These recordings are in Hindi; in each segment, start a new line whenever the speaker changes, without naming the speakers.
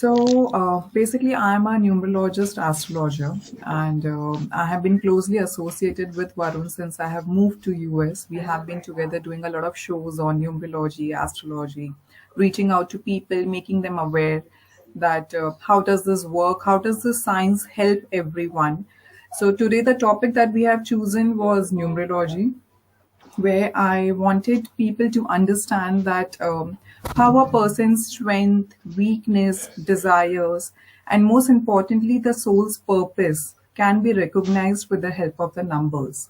Basically, I'm a numerologist, astrologer, and I have been closely associated with Varun since I have moved to US. We have been together doing a lot of shows on numerology, astrology, reaching out to people, making them aware that how does this work, how does this science help everyone. So today, the topic that we have chosen was numerology, where I wanted people to understand that how a person's strength, weakness, desires, and most importantly, the soul's purpose can be recognized with the help of the numbers.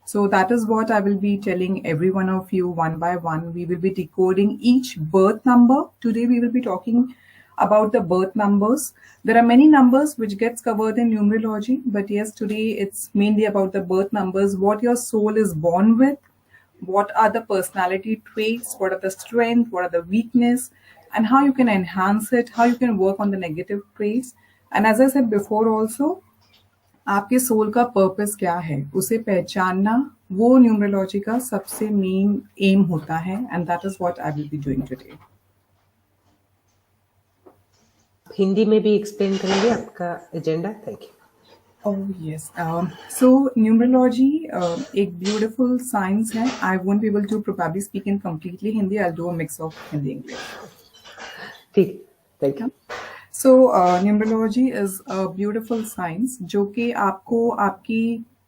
So that is what I will be telling every one of you one by one. We will be decoding each birth number. Today we will be talking about the birth numbers. There are many numbers which gets covered in numerology, but yes, today it's mainly about the birth numbers, what your soul is born with, what are the personality traits, what are the strength, what are the weakness, and how you can enhance it, how you can work on the negative traits. And as I said before also, आपके सोल का पर्पस क्या है उसे पहचानना वो न्यूमरोलॉजी का सबसे मेन एम होता है and that is what I will be doing today.
Hindi में भी एक्सप्लेन करेंगे आपका agenda. Thank you.
Oh yes. So numerology, एक beautiful science है. I won't be able to probably speak in completely Hindi. I'll do a mix of Hindi English.
ठीक. Thank you.
So numerology is a beautiful science जो कि आपको आपकी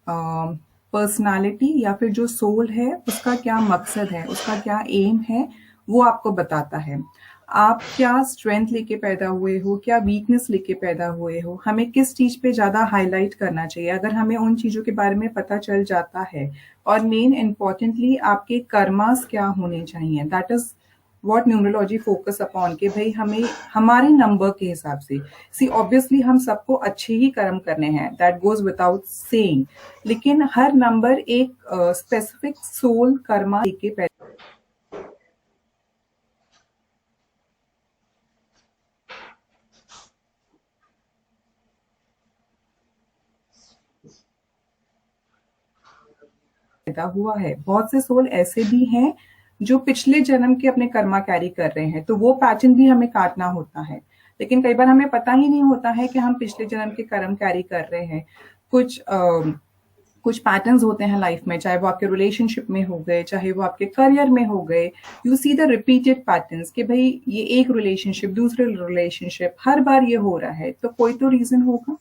पर्सनालिटी या फिर जो सोल है उसका क्या मकसद है, उसका क्या एम है, वो आपको बताता है. आप क्या स्ट्रेंथ लेके पैदा हुए हो, क्या वीकनेस लेके पैदा हुए हो, हमें किस चीज पे ज्यादा हाईलाइट करना चाहिए. अगर हमें उन चीजों के बारे में पता चल जाता है और मेन इम्पोर्टेंटली आपके कर्मास क्या होने चाहिए, that is what numerology focus upon के भाई हमें हमारे नंबर के हिसाब से. सी ऑब्वियसली हम सबको अच्छे ही कर्म करने हैं, दैट गोज विदाउट सेइंग, लेकिन हर नंबर एक स्पेसिफिक सोल कर्मा लेके पैदा हुआ है. बहुत से सोल ऐसे भी हैं जो पिछले जन्म के अपने कर्मा कैरी कर रहे हैं, तो वो पैटर्न भी हमें काटना होता है. लेकिन कई बार हमें पता ही नहीं होता है कि हम पिछले जन्म के कर्म कैरी कर रहे हैं. कुछ पैटर्न्स होते हैं लाइफ में, चाहे वो आपके रिलेशनशिप में हो गए, चाहे वो आपके करियर में हो गए. You see the repeated patterns कि भाई ये एक रिलेशनशिप दूसरे रिलेशनशिप हर बार ये हो रहा है, तो कोई तो रीजन होगा.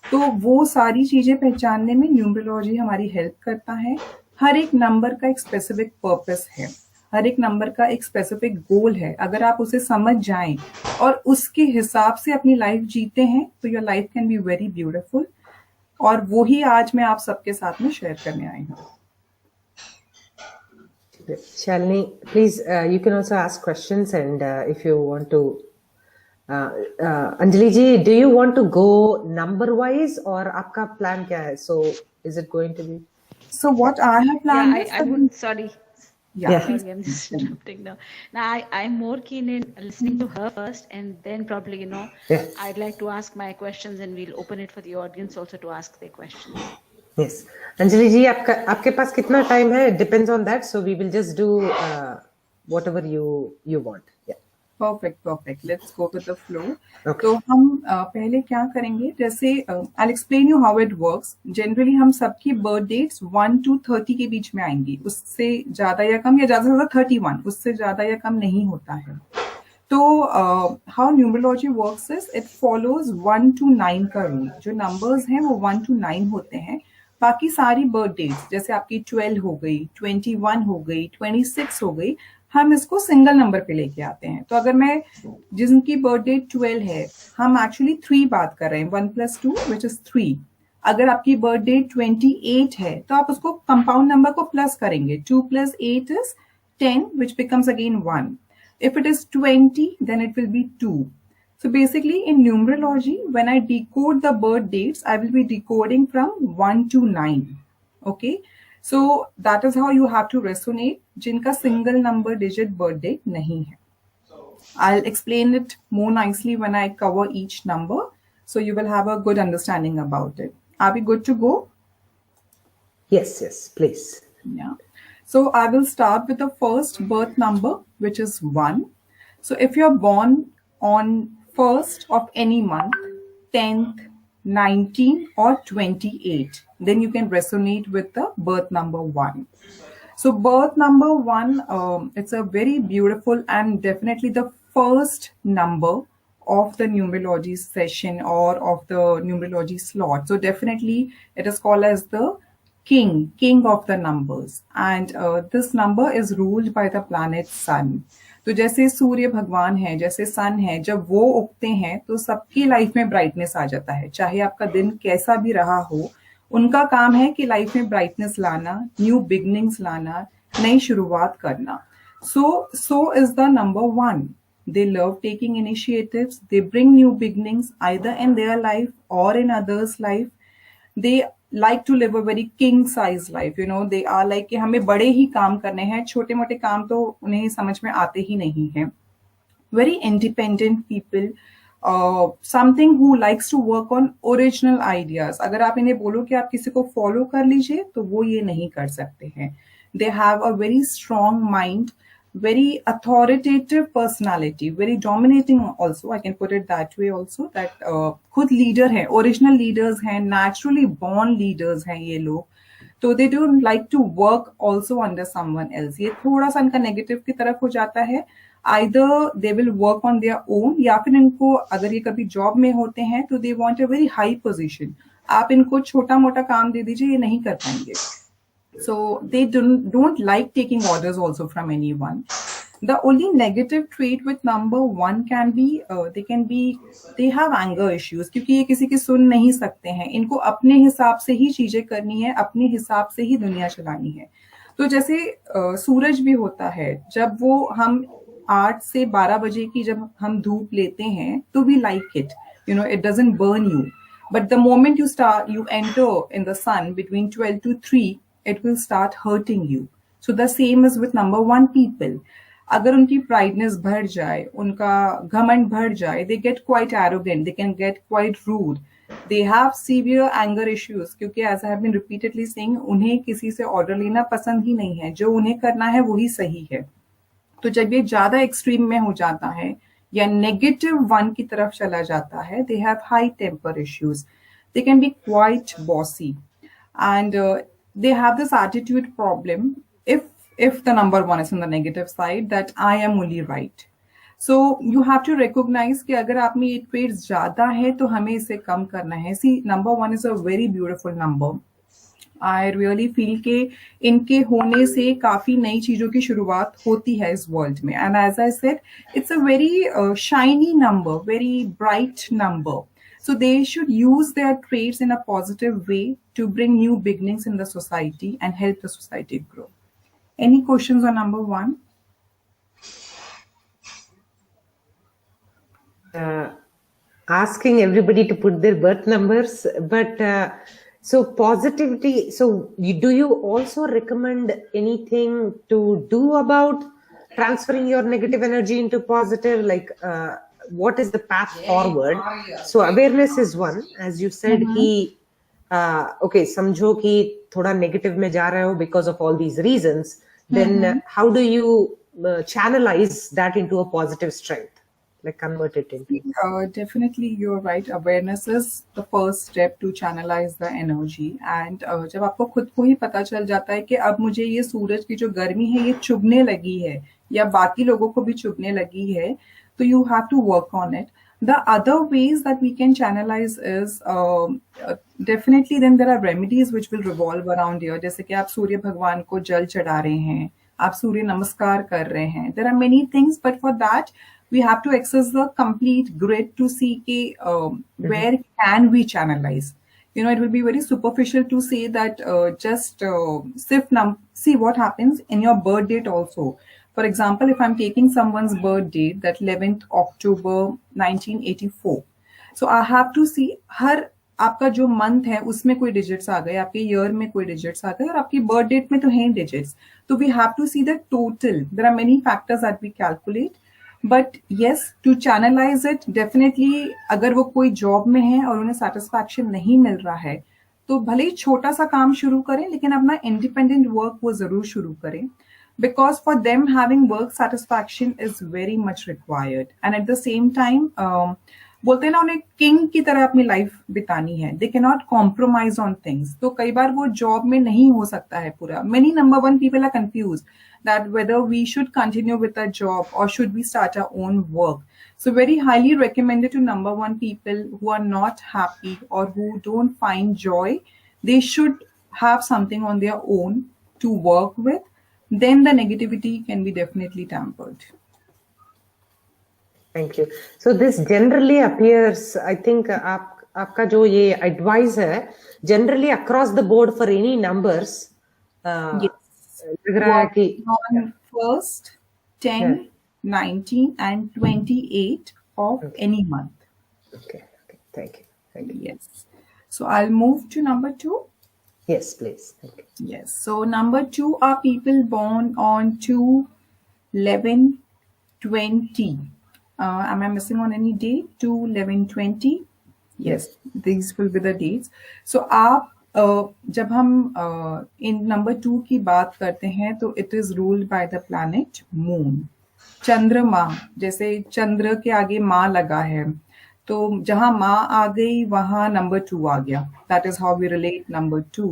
तो वो सारी चीजें पहचानने में न्यूमरोलॉजी हमारी हेल्प करता है. हर एक नंबर का एक स्पेसिफिक पर्पस है, हर एक नंबर का एक स्पेसिफिक गोल है. अगर आप उसे समझ जाएं और उसके हिसाब से अपनी लाइफ जीते हैं तो your life can be very beautiful. और वो ही आज मैं आप सबके साथ में शेयर करने आई हूँ.
Shalini, please, you can also ask questions, and if you want to, Anjali ji, do you want to go number wise or आपका plan क्या है? So is it going to be?
So what I have planned is
I would, sorry.
Yeah.
Sorry, I'm just interrupting now. Now, I'm more keen in listening to her first, and then probably,
Yeah.
I'd like to ask my questions, and we'll open it for the audience also to ask their questions.
Yes. Anjali ji, आपके पास कितना time है? It depends on that. So we will just do whatever you want. Yeah.
Perfect. Let's go with the flow.
Okay.
तो हम पहले क्या करेंगे, जैसे I'll explain you how it works. Generally हम सबकी बर्थ डेट्स 1 to 30 के बीच में आएंगी, उससे ज्यादा या कम, या ज्यादा से ज्यादा 31, उससे ज्यादा या कम नहीं होता है. तो how numerology works is it follows 1 to 9 का रूल. जो नंबर्स हैं वो 1 to 9 होते हैं. बाकी सारी बर्थ डेट्स जैसे आपकी 12 हो गई, 21 हो गई, 26 हो गई, हम इसको सिंगल नंबर पे लेके आते हैं. तो अगर मैं जिनकी बर्थ डेट 12 है, हम एक्चुअली 3 बात कर रहे हैं, 1 + 2 विच इज 3. अगर आपकी बर्थ डेट 28 है तो आप उसको कंपाउंड नंबर को प्लस करेंगे. 2 + 8 is 10 which becomes again 1. If it is 20, then it will be 2. So basically in numerology, when I decode the birth dates, I will be decoding from 1 to 9. Okay. So that is how you have to resonate जिनका single number digit birth date नहीं है. I'll explain it more nicely when I cover each number, so you will have a good understanding about it. Are we good to go?
Yes, please.
Yeah. So I will start with the first birth number, which is 1. So if you're born on 1st of any month, 10th, 19 or 28, then you can resonate with the birth number 1. So birth number 1, it's a very beautiful and definitely the first number of the numerology session or of the numerology slot. So definitely it is called as the king of the numbers, and this number is ruled by the planet sun. तो जैसे सूर्य भगवान है, जैसे सन है, जब वो उगते हैं तो सबकी लाइफ में ब्राइटनेस आ जाता है, चाहे आपका दिन कैसा भी रहा हो. उनका काम है कि लाइफ में ब्राइटनेस लाना, न्यू बिगनिंग्स लाना, नई शुरुआत करना. So is the number 1. They love taking initiatives. They bring new beginnings either in their life or in others' life. They like to live a very king size life. They are like कि हमें बड़े ही काम करने हैं, छोटे मोटे काम तो उन्हें समझ में आते ही नहीं हैं. Very independent people. Something who likes to work on original ideas. अगर आप इन्हें बोलो कि आप किसी को फॉलो कर लीजिए तो वो ये नहीं कर सकते हैं. They have a very strong mind, very authoritative personality, very dominating also. I can put it that way also. That खुद leader हैं, original leaders हैं, naturally born leaders हैं ये लोग. तो they don't like to work also under someone else. ये थोड़ा सा इनका negative की तरफ हो जाता है. Either they will work on their own, या फिर इनको अगर ये कभी जॉब में होते हैं तो they want a very high position. आप इनको छोटा मोटा काम दे दीजिए, ये नहीं कर पाएंगे. So they don't like taking orders also from anyone. The only negative trait with number 1 can be they have anger issues, क्योंकि ये किसी की सुन नहीं सकते हैं. इनको अपने हिसाब से ही चीजें करनी है, अपने हिसाब से ही दुनिया चलानी है. तो जैसे सूरज भी होता है, जब वो हम 8 से 12 बजे की जब हम धूप लेते हैं तो we like it, it doesn't burn you. But the moment you enter in the sun between 12 to 3, it will start hurting you. So the same is with number 1 people. अगर उनकी प्राइडनेस बढ़ जाए, उनका घमंड बढ़ जाए, they get quite arrogant, they can get quite rude. They have severe anger issues, क्योंकि as I have been repeatedly saying, उन्हें किसी से ऑर्डर लेना पसंद ही नहीं है. जो उन्हें करना है वही सही है. तो जब ये ज्यादा एक्सट्रीम में हो जाता है या नेगेटिव 1 की तरफ चला जाता है, they have high temper issues. They can be quite bossy, and they have this attitude problem if the number 1 is on the negative side, that I am only right. So you have to recognize कि अगर आप में ये traits ज्यादा है तो हमें इसे कम करना है. See, number 1 is a very beautiful number. I really feel कि इनके होने से काफी नई चीजों की शुरुआत होती है इस वर्ल्ड में. And as I said, it's a very shiny number, very bright number. So they should use their traits in a positive way to bring new beginnings in the society and help the society grow. Any questions on number 1?
Asking everybody to put their birth numbers, but so positivity. So do you also recommend anything to do about transferring your negative energy into positive? Like, what is the path forward? So awareness is one, as you said. कि okay, समझो कि थोड़ा negative में जा रहे हो because of all these reasons. Then how do you channelize that into a positive strength, like convert it into?
Definitely, you're right. Awareness is the first step to channelize the energy. And जब आपको खुद को ही पता चल जाता है कि अब मुझे ये सूरज की जो गर्मी है ये चुभने लगी है या बाकी लोगों को भी चुभने लगी है, तो you have to work on it. The other ways that we can channelize is definitely then there are remedies which will revolve around here. जैसे कि आप सूर्य भगवान को जल चढ़ा रहे हैं, आप सूर्य नमस्कार कर रहे हैं. There are many things, but for that we have to access the complete grid to see where can we channelize. It will be very superficial to say that just see what happens in your birth date also. For example, if I'm taking someone's birth date, that 11th October 1984, so I have to see हर आपका जो मंथ है उसमें कोई डिजिट्स आ गए, आपके ईयर में कोई डिजिट्स आ गए और आपकी बर्थ डेट में तो हैं डिजिट्स. तो we have to see the total. There are many factors that we calculate, but yes, to channelise it definitely. अगर वो कोई जॉब में है और उन्हें सेटिस्फैक्शन नहीं मिल रहा है तो भले ही छोटा सा काम शुरू करें, लेकिन अपना इंडिपेंडेंट वर्क वो जरूर शुरू करें. because for them having work satisfaction is very much required, and at the same time बोलते हैं ना उन्हें किंग की तरह अपनी लाइफ बितानी है, दे can not compromise on things, तो कई बार वो जॉब में नहीं हो सकता है पूरा. Many number one people are confuse that whether we should continue with a job or should we start our own work. So very highly recommended to number one people who are not happy or who don't find joy, they should have something on their own to work with. Then the negativity can be definitely tempered.
Thank you. So this generally appears, I think, आपका जो ये advice है, generally across the board for any numbers.
Yes.
लग रहा है कि
on 1st, 10, 19 and 28 of any month.
Okay. Thank you.
Yes. So I'll move to number 2.
Yes, please. Thank you.
Yes. So number 2 are people born on 2, 11, 20. Am I missing on any date? 2, 11, 20. Yes. These will be the dates. So आप जब हम इन नंबर 2 की बात करते हैं तो it is ruled by the planet moon. चंद्रमा, जैसे चंद्र के आगे माँ लगा है, तो जहां माँ आ गई वहां नंबर 2 आ गया. That is how we relate number 2.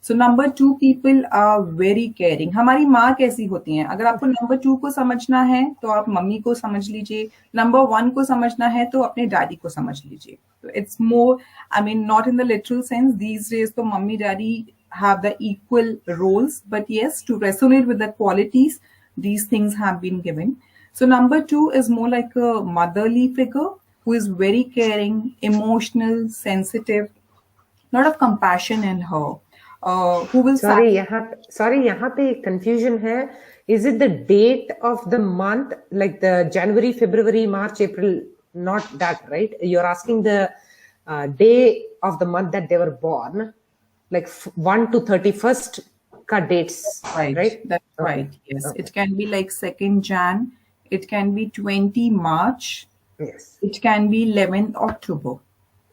So number 2 people are very caring. हमारी माँ कैसी होती हैं, अगर आपको नंबर 2 को समझना है तो आप मम्मी को समझ लीजिए, नंबर 1 को समझना है तो अपने डैडी को समझ लीजिए. So it's more, I mean, not in the literal sense. These days, the mummy daddy have the equal roles, but yes, to resonate with the qualities, these things have been given. So number 2 is more like a motherly figure who is very caring, emotional, sensitive, lot of compassion in her. Who will
sorry, यहाँ पे confusion है. Is it the date of the month, like the January, February, March, April? Not that, right? You're asking the day of the month that they were born, like 1 to 31st ka dates, right?
That's right. Yes. Okay. It can be like 2nd Jan. It can be 20 March.
Yes.
It can be 11th October.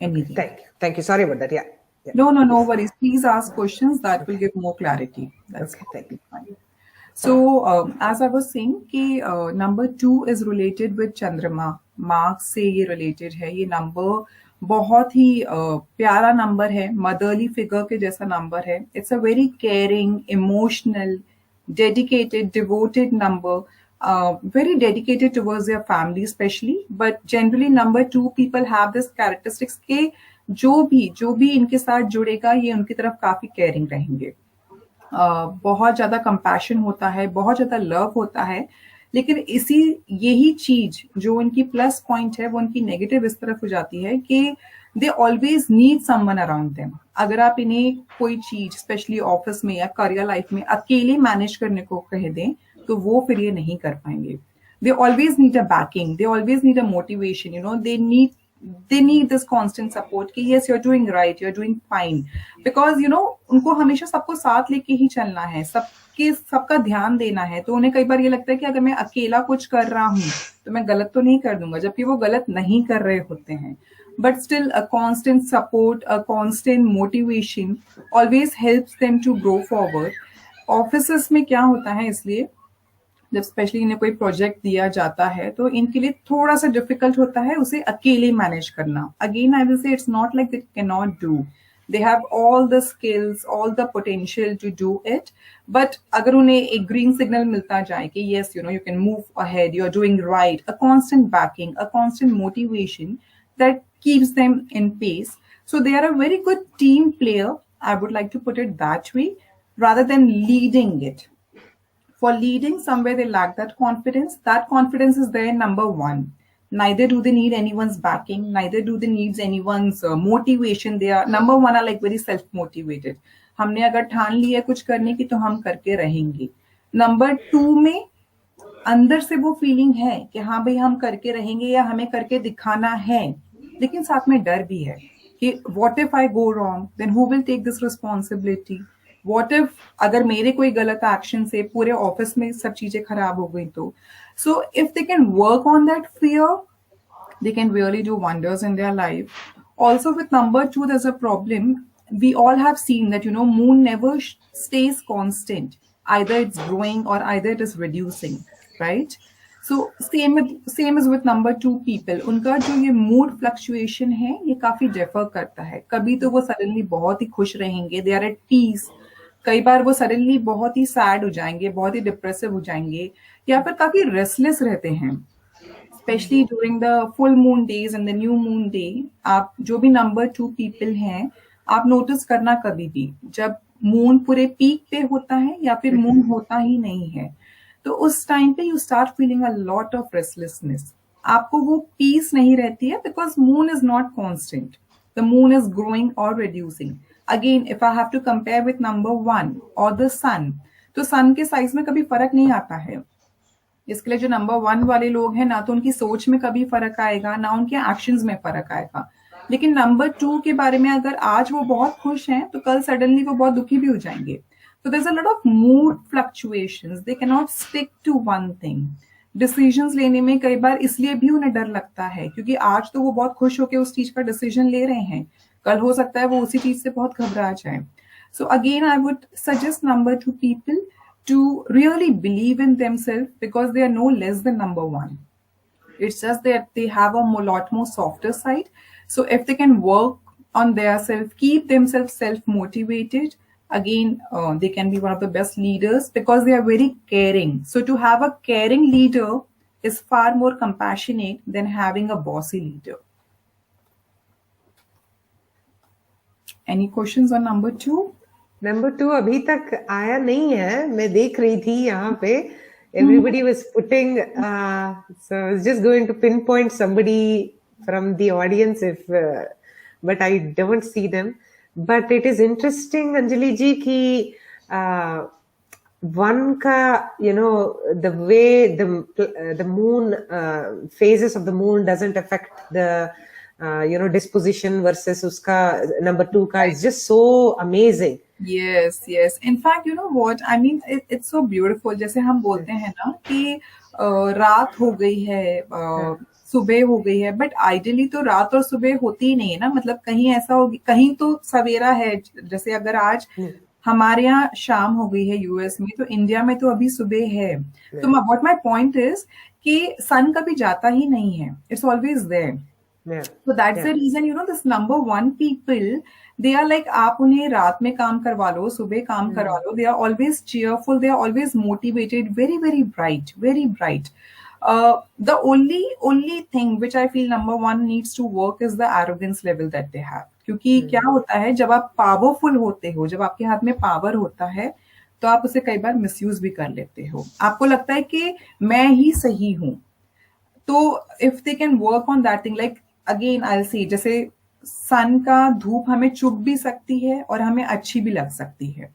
Anything.
Thank you. Sorry about that. Yeah.
No worries. Please ask questions. That will give more clarity. That's
okay. Thank you.
Fine. So as I was saying कि number 2 is related with चंद्रमा, मार्क्स से ये related है. ये नंबर बहुत ही प्यारा नंबर है, मदरली फिगर के जैसा नंबर है. It's a very caring, emotional, dedicated, devoted number, very dedicated towards their family especially. But generally number 2 people have this characteristics के जो भी इनके साथ जुड़ेगा ये उनकी तरफ काफी केयरिंग रहेंगे. बहुत ज्यादा कंपैशन होता है, बहुत ज्यादा लव होता है, लेकिन यही चीज जो उनकी प्लस पॉइंट है वो उनकी नेगेटिव इस तरफ हो जाती है कि they always need someone around them. अगर आप इन्हें कोई चीज स्पेशली ऑफिस में या करियर लाइफ में अकेले मैनेज करने को कह दें तो वो फिर ये नहीं कर पाएंगे. They always need a banking, they always need a motivation, they need this constant support कि yes you're doing right, you're doing fine, because उनको हमेशा सबको साथ लेके ही चलना है, सबका ध्यान देना है. तो उन्हें कई बार ये लगता है कि अगर मैं अकेला कुछ कर रहा हूँ तो मैं गलत तो नहीं कर दूंगा, जबकि वो गलत नहीं कर रहे होते हैं. But still a constant support, a constant motivation always helps them to grow forward. Offices में क्या होता है, इसलिए जब स्पेशली इन्हें कोई प्रोजेक्ट दिया जाता है तो इनके लिए थोड़ा सा डिफिकल्ट होता है उसे अकेले मैनेज करना. Again I will say it's not like they can not do, they have all the skills, all the potential to do it. But अगर उन्हें एक ग्रीन सिग्नल मिलता जाए कि yes you can move ahead, you are doing right, a constant backing, a constant motivation that keeps them in pace. So they are a very good team player, I would like to put it that way, rather than leading it. For leading, somewhere they lack that confidence. That confidence is there, number 1. Neither do they need anyone's backing, neither do they need anyone's motivation. They are, number 1 are like very self-motivated. हमने अगर ठान लिया कुछ करने की तो हम करके रहेंगे. नंबर 2 में अंदर से वो फीलिंग है कि हाँ भाई हम करके रहेंगे या हमें करके दिखाना है, लेकिन साथ में डर भी है कि what if I go wrong, then who will take this responsibility? What if अगर मेरे कोई गलत एक्शन से पूरे ऑफिस में सब चीजें खराब हो गई तो. So if they can work on that fear, they can really do wonders in their life. Also with number 2, there's a problem. We all have seen that moon never stays constant. either it's growing or either it is reducing, right? So same is with number 2 people. उनका जो ये mood fluctuation है ये काफी differ करता है. कभी तो वो suddenly बहुत ही खुश रहेंगे, they are at peace. कई बार वो suddenly बहुत ही sad हो जाएंगे, बहुत ही depressive हो जाएंगे, या फिर काफी restless रहते हैं. Especially during the full moon days and the new moon day, आप जो भी number 2 people हैं, आप notice करना कभी भी जब moon पूरे peak पे होता है या फिर moon होता ही नहीं है, तो उस टाइम पे you start feeling a lot of restlessness. आपको वो peace नहीं रहती है because moon is not constant. The moon is growing or reducing. Again, if I have to compare with number 1 or the sun, तो sun के size में कभी फर्क नहीं आता है. इसके लिए जो नंबर 1 वाले लोग हैं ना तो उनकी सोच में कभी फर्क आएगा ना उनके एक्शंस में फर्क आएगा, लेकिन नंबर 2 के बारे में अगर आज वो बहुत खुश हैं तो कल सडनली वो बहुत दुखी भी हो जाएंगे. तो there is a lot of mood fluctuations, they can not stick to one thing. Decisions लेने में कई बार इसलिए भी उन्हें डर लगता है क्योंकि आज तो वो बहुत खुश होकर उस चीज का डिसीजन ले रहे हैं, कल हो सकता है वो उसी चीज से बहुत घबरा जाए. So again I would suggest number 2 people to really believe in themselves because they are no less than number 1. It's just that they have a lot more softer side. So if they can work on their self, keep themselves self-motivated, again, they can be one of the best leaders because they are very caring. So to have a caring leader is far more compassionate than having a bossy leader. Any questions on number 2?
Number 2 अभी तक आया नहीं है, मैं देख रही थी यहाँ पे everybody was putting so I was just going to pinpoint somebody from the audience if but I don't see them. But it is interesting Anjali ji ki one ka, you know, the way the moon phases of the moon doesn't affect the you know disposition versus uska number 2 ka is just so amazing.
Yes. In fact, you know what? I mean, it's so beautiful. जैसे हम बोलते हैं ना कि रात हो गई है, सुबह हो गई है, बट आइडियली तो रात और सुबह होती ही नहीं है ना. मतलब कहीं ऐसा होगी, कहीं तो सवेरा है. जैसे अगर आज हमारे यहाँ शाम हो गई है यूएस में, तो इंडिया में तो अभी सुबह है. तो व्हाट माय पॉइंट इज कि सन कभी जाता ही नहीं है. It's always there. So that's the reason, you know, this number 1 people, they are like, आप उन्हें रात में काम करवा लो, सुबह काम करवा लो, they are always cheerful, they are always motivated, very, very bright, very bright. The only thing which I feel number 1 needs to work is the arrogance level that they have. क्योंकि क्या होता है जब आप पावरफुल होते हो, जब आपके हाथ में पावर होता है, तो आप उसे कई बार मिसयूज भी कर लेते हो. आपको लगता है कि मैं ही सही हूं. तो if they can work on that thing, like again I see, जैसे सन का धूप हमें चुभ भी सकती है और हमें अच्छी भी लग सकती है.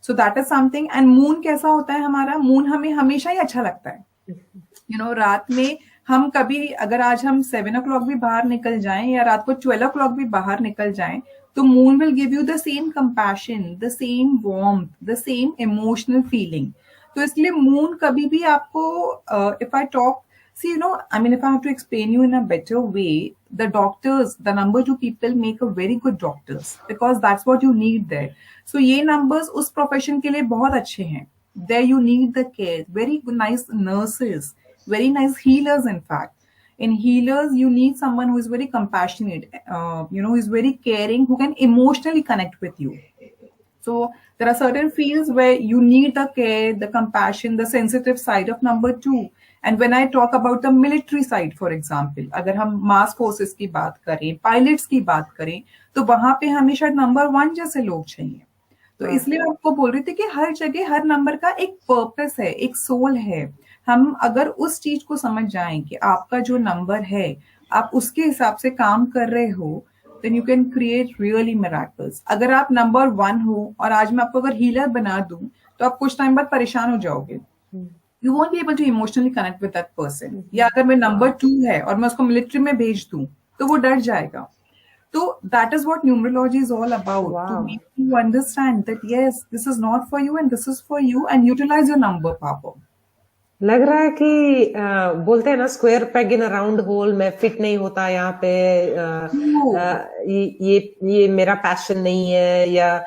सो that is something. And moon कैसा होता है हमारा, मून हमें हमेशा ही अच्छा लगता है. यू नो, रात में हम कभी, अगर आज हम 7 o'clock भी बाहर निकल जाएं या रात को 12 o'clock भी बाहर निकल जाएं, तो moon will give you the same compassion, the same warmth, the same emotional feeling. तो इसलिए मून कभी भी आपको, if I talk, see, you know, I mean, if I have to explain you in a better way, the doctors, the number 2 people make a very good doctors because that's what you need there. So ये numbers उस profession के लिए बहुत अच्छे हैं. There you need the care, very nice nurses, very nice healers. In fact, in healers you need someone who is very compassionate, you know, who is very caring, who can emotionally connect with you. So there are certain fields where you need the care, the compassion, the sensitive side of number 2. And when I talk about the military side, for example, अगर हम मास फोर्सेस की बात करें, पायलट्स की बात करें, तो वहां पे हमें शायद नंबर 1 जैसे लोग चाहिए. तो इसलिए आपको बोल रही थी कि हर जगह हर नंबर का एक पर्पस है, एक सोल है. हम अगर उस चीज को समझ जाएं कि आपका जो नंबर है, आप उसके हिसाब से काम कर रहे हो, then you can create really miracles. अगर आप नंबर 1 हो और आज मैं आपको अगर हीलर बना दूं, तो आप कुछ टाइम बाद परेशान हो जाओगे. You won't be able to emotionally connect with that person. या अगर मैं नंबर 2 है और मैं उसको मिलिट्री में भेज दूं, तो वो डर जाएगा. So that is what numerology is all about. Wow. To make you understand that yes, this is not for you and this is for you, and utilize your number power.
लग रहा है कि बोलते हैं ना, स्क्वायर पेग इन अ राउंड होल, मैं फिट नहीं होता यहाँ पे, ये मेरा पैशन नहीं है, या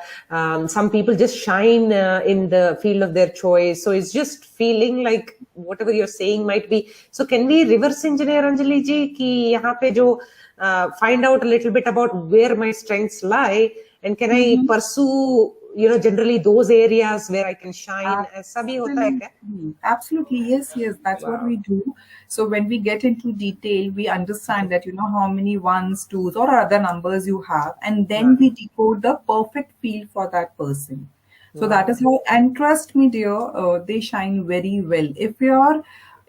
some people just shine in the field of their choice, so it's just feeling like whatever you're saying might be. So can we reverse engineer, Anjali ji, कि यहाँ पे जो find out a little bit about where my strengths lie, and can I pursue generally those areas where I can shine? ऐसा भी होता है क्या?
Absolutely, yes, that's what we do. So when we get into detail, we understand that how many ones, twos, or other numbers you have, and then we decode the perfect field for that person. So that is how, and trust me, dear, they shine very well. If you are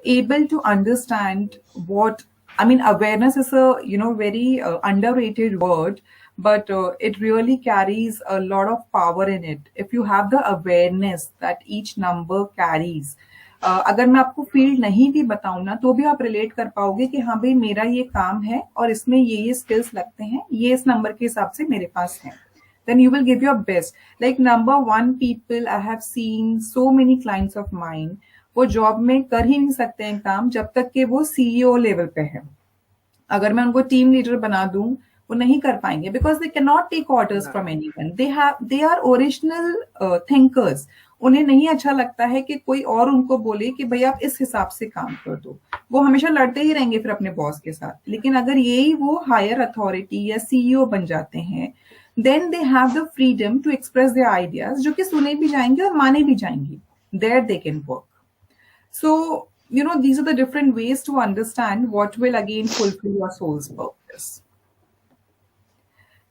able to understand what, I mean, awareness is a very underrated word, but it really carries a lot of power in it. If you have the awareness that each number carries, अगर मैं आपको फील्ड नहीं भी बताऊं ना, तो भी आप रिलेट कर पाओगे कि हाँ भाई, मेरा ये काम है और इसमें ये स्किल्स लगते हैं, ये इस नंबर के हिसाब से मेरे पास है. Then you will give your best. Like number 1 people, I have seen so many clients of mine, वो जॉब में कर ही नहीं सकते हैं काम जब तक कि वो CEO लेवल पे है. अगर मैं उनको टीम लीडर बना दूं, वो नहीं कर पाएंगे, because they can not take orders from anyone. They are original thinkers. उन्हें नहीं अच्छा लगता है कि कोई और उनको बोले कि भाई आप इस हिसाब से काम कर दो. वो हमेशा लड़ते ही रहेंगे फिर अपने बॉस के साथ. लेकिन अगर यही वो हायर अथॉरिटी या सीईओ बन जाते हैं, then they have the freedom to express their ideas, जो कि सुने भी जाएंगे और माने भी जाएंगे. There they can work. So, these are the different ways to understand what will again fulfill your soul's purpose.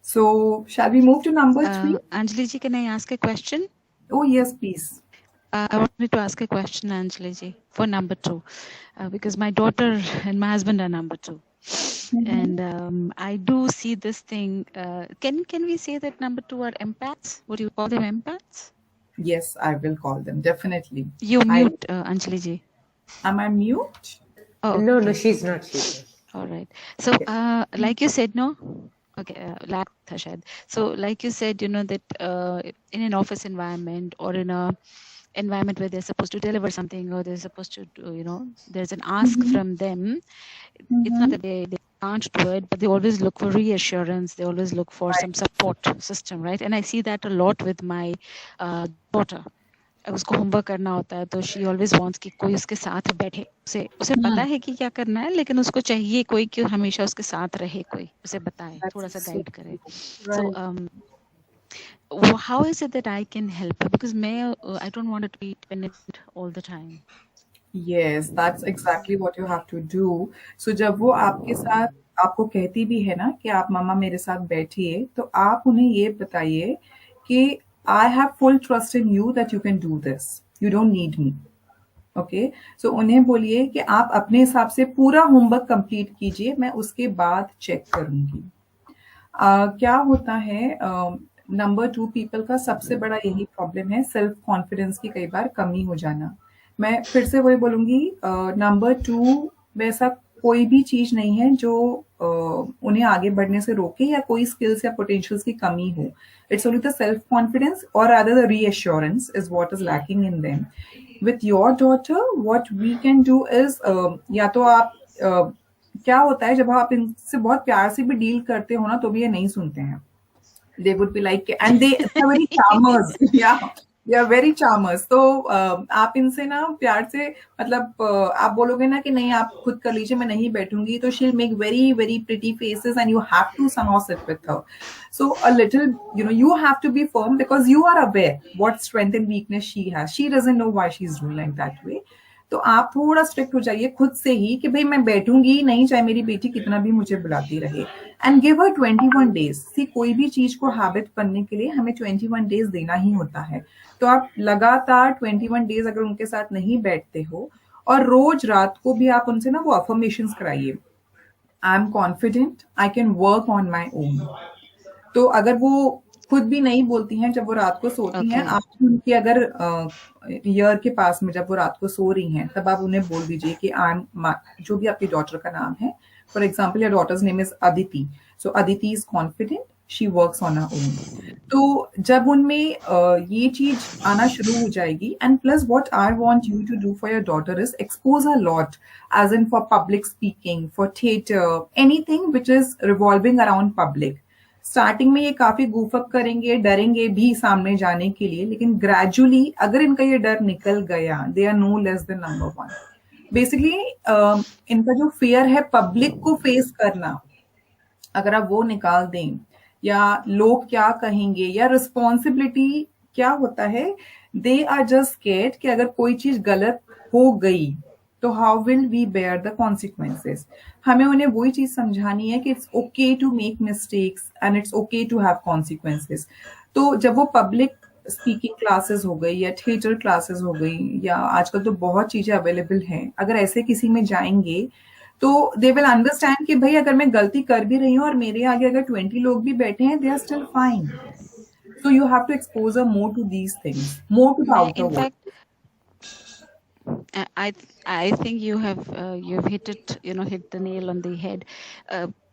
So, shall we move to number 3?
Anjali ji, can I ask a question?
Oh, yes, please.
I wanted to ask a question, Anjali ji, for number 2, because my daughter and my husband are number 2. And I do see this thing. Can we say that number 2 are empaths? Would you call them empaths?
Yes, I will call them, definitely.
You mute, Anjali ji.
Am I mute?
Oh, okay. No, she's not.
All right. So, like you said, no? Okay, so like you said, that in an office environment or in a environment where they're supposed to deliver something, or they're supposed to do, there's an ask from them. It's not that they can't do it, but they always look for reassurance. They always look for some support system, right? And I see that a lot with my daughter. उसको होमवर्क करना होता है, तो she always wants कि कोई उसके साथ बैठे. उसे पता है कि क्या करना है, लेकिन उसको चाहिए कोई कि हमेशा उसके साथ रहे, कोई उसे बताए, थोड़ा सा गाइड करे. So how is it that I can help her? Because I don't want her to be dependent all the time.
Yes, that's exactly what you have to do. So जब वो आपके साथ आपको कहती भी है ना कि आप मामा मेरे साथ बैठिए, तो आप उन्हें ये बताइए कि I have full trust in you that you can do this. You don't need me. Okay? So उन्हें बोलिए कि आप अपने हिसाब से पूरा होमवर्क कंप्लीट कीजिए, मैं उसके बाद चेक करूंगी. क्या होता है, नंबर 2 पीपल का सबसे बड़ा यही प्रॉब्लम है, सेल्फ कॉन्फिडेंस की कई बार कमी हो जाना. मैं फिर से वही बोलूंगी, नंबर 2 वैसा कोई भी चीज नहीं है जो उन्हें आगे बढ़ने से रोके, या कोई स्किल्स या पोटेंशियल्स की कमी हो. It's only the self confidence, और rather the reassurance is what is lacking in them. With your daughter what we can do is, या तो आप क्या होता है, जब आप इनसे बहुत प्यार से भी डील करते हो ना, तो भी ये नहीं सुनते हैं. They would be like, and they are very charmers. They are very charmers. तो आप इनसे ना प्यार से, मतलब आप बोलोगे ना कि नहीं आप खुद कर लीजिए, मैं नहीं बैठूंगी, तो she'll make very very pretty faces and you have to somehow sit with her. So a little, you have to be firm, because you are aware what strength and weakness she has. She doesn't know why she's doing like that way. तो आप थोड़ा स्ट्रिक्ट हो जाइए खुद से ही कि भाई मैं बैठूंगी नहीं, चाहे मेरी बेटी कितना भी मुझे बुलाती रहे. And give her 21 days. See, कोई भी चीज को हैबिट करने के लिए हमें 21 डेज देना ही होता है. तो आप लगातार 21 डेज अगर उनके साथ नहीं बैठते हो, और रोज रात को भी आप उनसे ना वो अफर्मेशंस कराइए, I am confident, I can work on my own. तो अगर वो खुद भी नहीं बोलती हैं जब वो रात को सोती हैं, आप उनकी अगर ईयर के पास में जब वो रात को सो रही हैं, तब आप उन्हें बोल दीजिए कि जो भी आपकी डॉटर का नाम है, for example your daughter's name is Aditi, so Aditi is confident, she works on her own. तो जब उनमें ये चीज आना शुरू हो जाएगी, and plus what I want you to do for your daughter is expose her a lot, as in for public speaking, for theater, anything which is revolving around public. Starting में ये काफी गूफअप करेंगे, डरेंगे भी सामने जाने के लिए, लेकिन ग्रेजुअली अगर इनका ये डर निकल गया, they are no less than number one. Basically इनका जो फियर है पब्लिक को फेस करना, अगर आप वो निकाल दें, या लोग क्या कहेंगे, या रिस्पॉन्सिबिलिटी क्या होता है, दे आर जस्ट स्केर्ड कि अगर कोई चीज गलत हो गई तो how will we bear the consequences. हमें उन्हें वही चीज समझानी है कि it's okay to make mistakes and it's okay to have consequences. तो जब वो पब्लिक स्पीकिंग क्लासेस हो गई या थिएटर क्लासेस हो गई, या आजकल तो बहुत चीजें अवेलेबल हैं, अगर ऐसे किसी में जाएंगे तो दे विल अंडरस्टैंड कि भाई अगर मैं गलती कर भी रही हूँ और मेरे आगे अगर 20 लोग भी बैठे हैं, they are still fine. So you have to expose her more to these things, more to the outer
In
world.
fact, I think you've hit it, hit the nail on the head.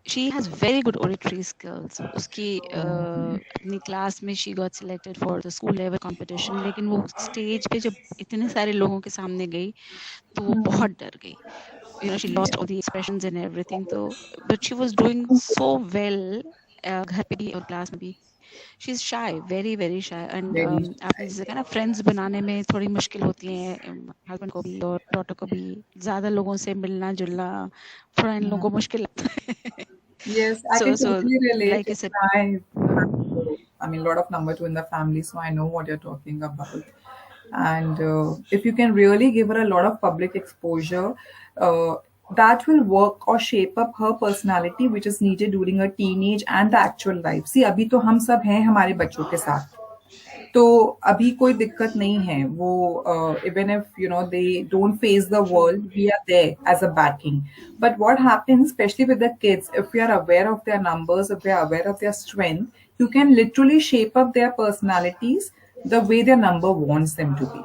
She has very good oratory skills. उसकी अपनी क्लास में she got selected for the school level competition, लेकिन वो स्टेज पे जब इतने सारे लोगों के सामने गई तो वो बहुत डर गई. She lost all the expressions and everything. तो but she was doing so well. घर पे भी और क्लास में भी. She's shy, very very shy, and आपने जैसे कहा ना, friends बनाने में थोड़ी मुश्किल होती है husband को भी और daughter को भी. ज़्यादा लोगों से मिलना जुलना थोड़ा इन लोगों को मुश्किल लगता है.
Yes, I can totally relate. Like I said, I mean, a lot of number two in the family, so I know what you're talking about. And if you can really give her a lot of public exposure, that will work or shape up her personality, which is needed during her teenage and the actual life. See, अभी तो हम सब हैं हमारे बच्चों के साथ, तो अभी कोई दिक्कत नहीं है. वो even if they don't face the world, we are there as a backing. But what happens, especially with the kids, if we are aware of their numbers, if we are aware of their strength, you can literally shape up their personalities the way their number wants them to be.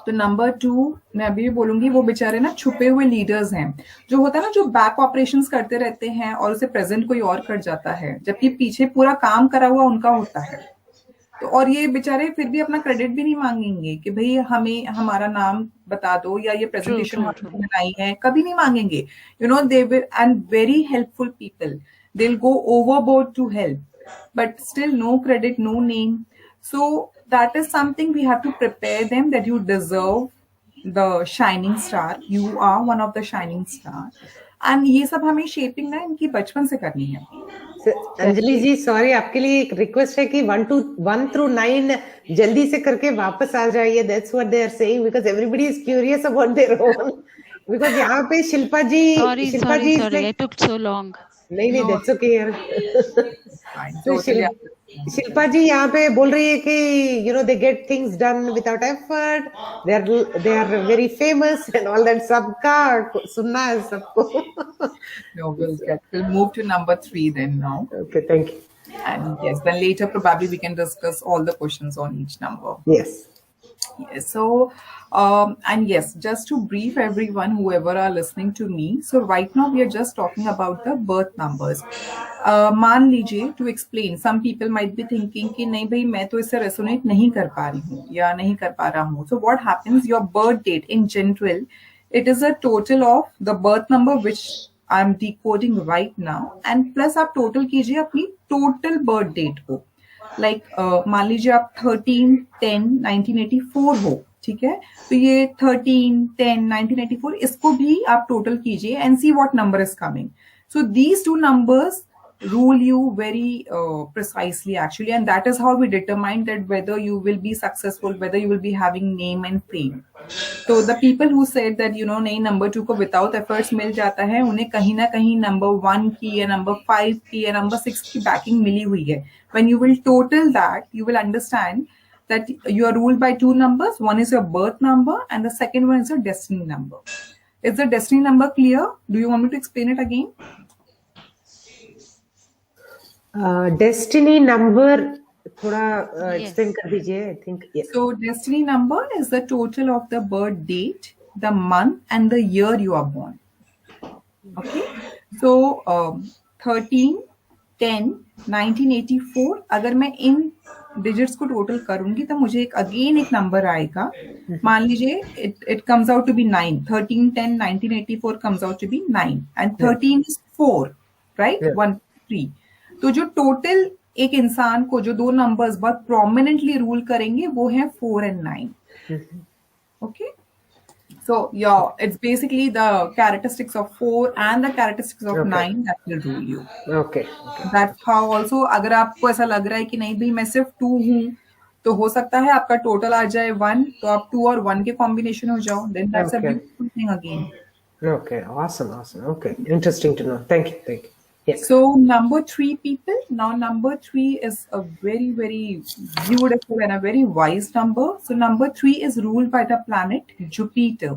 तो नंबर 2 मैं अभी भी बोलूंगी, वो बेचारे ना छुपे हुए लीडर्स हैं, जो होता है ना, जो बैक ऑपरेशंस करते रहते हैं और उसे प्रेजेंट कोई और कर जाता है, जबकि पीछे पूरा काम करा हुआ उनका होता है. तो और ये बेचारे फिर भी अपना क्रेडिट भी नहीं मांगेंगे कि भाई हमें हमारा नाम बता दो या ये प्रेजेंटेशन बनाई है, कभी नहीं मांगेंगे. They will, and very helpful people, they will go overboard to help, but still no credit, no name. So that is something we have to prepare them, that you deserve the shining star. You are one of the shining star. And ये सब हमें शेपिंग ना इनकी बचपन से करनी है.
अंजलि जी, सॉरी, आपके लिए एक रिक्वेस्ट है कि 1 through 9 जल्दी से करके वापस आ जाइए. That's what they are saying, because everybody is curious about their own. Because यहाँ पे शिल्पा जी,
sorry, I took so long.
नहीं, that's okay यार. शिल्पा जी यहाँ पे बोल रही है कि they get things done without effort, they are very famous and all that. सबका सुनना है सबको.
No, we'll move to number 3 then now.
Okay, thank you.
And yes, then later probably we can discuss all the questions on each number.
Yes.
Yes. So, and yes, just to brief everyone, whoever are listening to me. So right now we are just talking about the birth numbers. मान लीजिए, to explain, some people might be thinking कि नहीं भाई मैं तो इससे resonate नहीं कर पा रही हूँ या नहीं कर पा रहा हूँ. So what happens? Your birth date in general, it is a total of the birth number which I am decoding right now, and plus आप total कीजिए अपनी total birth date को. Like मान लीजिए आप 13/10/1984 हो, ठीक है, तो ये 13/10/1984 इसको भी आप टोटल कीजिए and see what number is coming. So these two numbers rule you very precisely actually, and that is how we determine that whether you will be successful, whether you will be having name and fame. So the people who said that नहीं number 2 को without efforts मिल जाता है, उन्हें कहीं ना कहीं number 1 की या number 5 की या number 6 की backing मिली हुई है. When you will total that, you will understand that you are ruled by 2 numbers. One is your birth number and the second one is your destiny number. Is the destiny number clear? Do you want me to explain it again?
Destiny number थोड़ा explain कर दीजिए. I think yes.
So destiny number is the total of the birth date, the month and the year you are born. Okay. So 13 10, 1984, अगर मैं इन डिजिट्स को टोटल करूंगी तो मुझे एक नंबर आएगा. मान लीजिए it comes out to be 9. 13, 10, 1984 comes out to be 9 and 13 is 4, right? 1, 3. तो जो टोटल एक इंसान को जो 2 नंबर्स बहुत प्रोमिनेंटली रूल करेंगे वो है 4 and 9. Okay. So it's basically the characteristics of 4 and the characteristics of 9 that will rule you.
Okay.
That's how also अगर आपको ऐसा लग रहा है कि नहीं भाई मैं सिर्फ 2 हूँ, तो हो सकता है आपका टोटल आ जाए 1, तो आप 2 और 1 के कॉम्बिनेशन हो जाओ. Then that's a beautiful thing again.
Okay, awesome. Okay, interesting to know. Thank you. Yes.
So number 3 people. Now number 3 is a very, very beautiful and a very wise number. So number 3 is ruled by the planet Jupiter.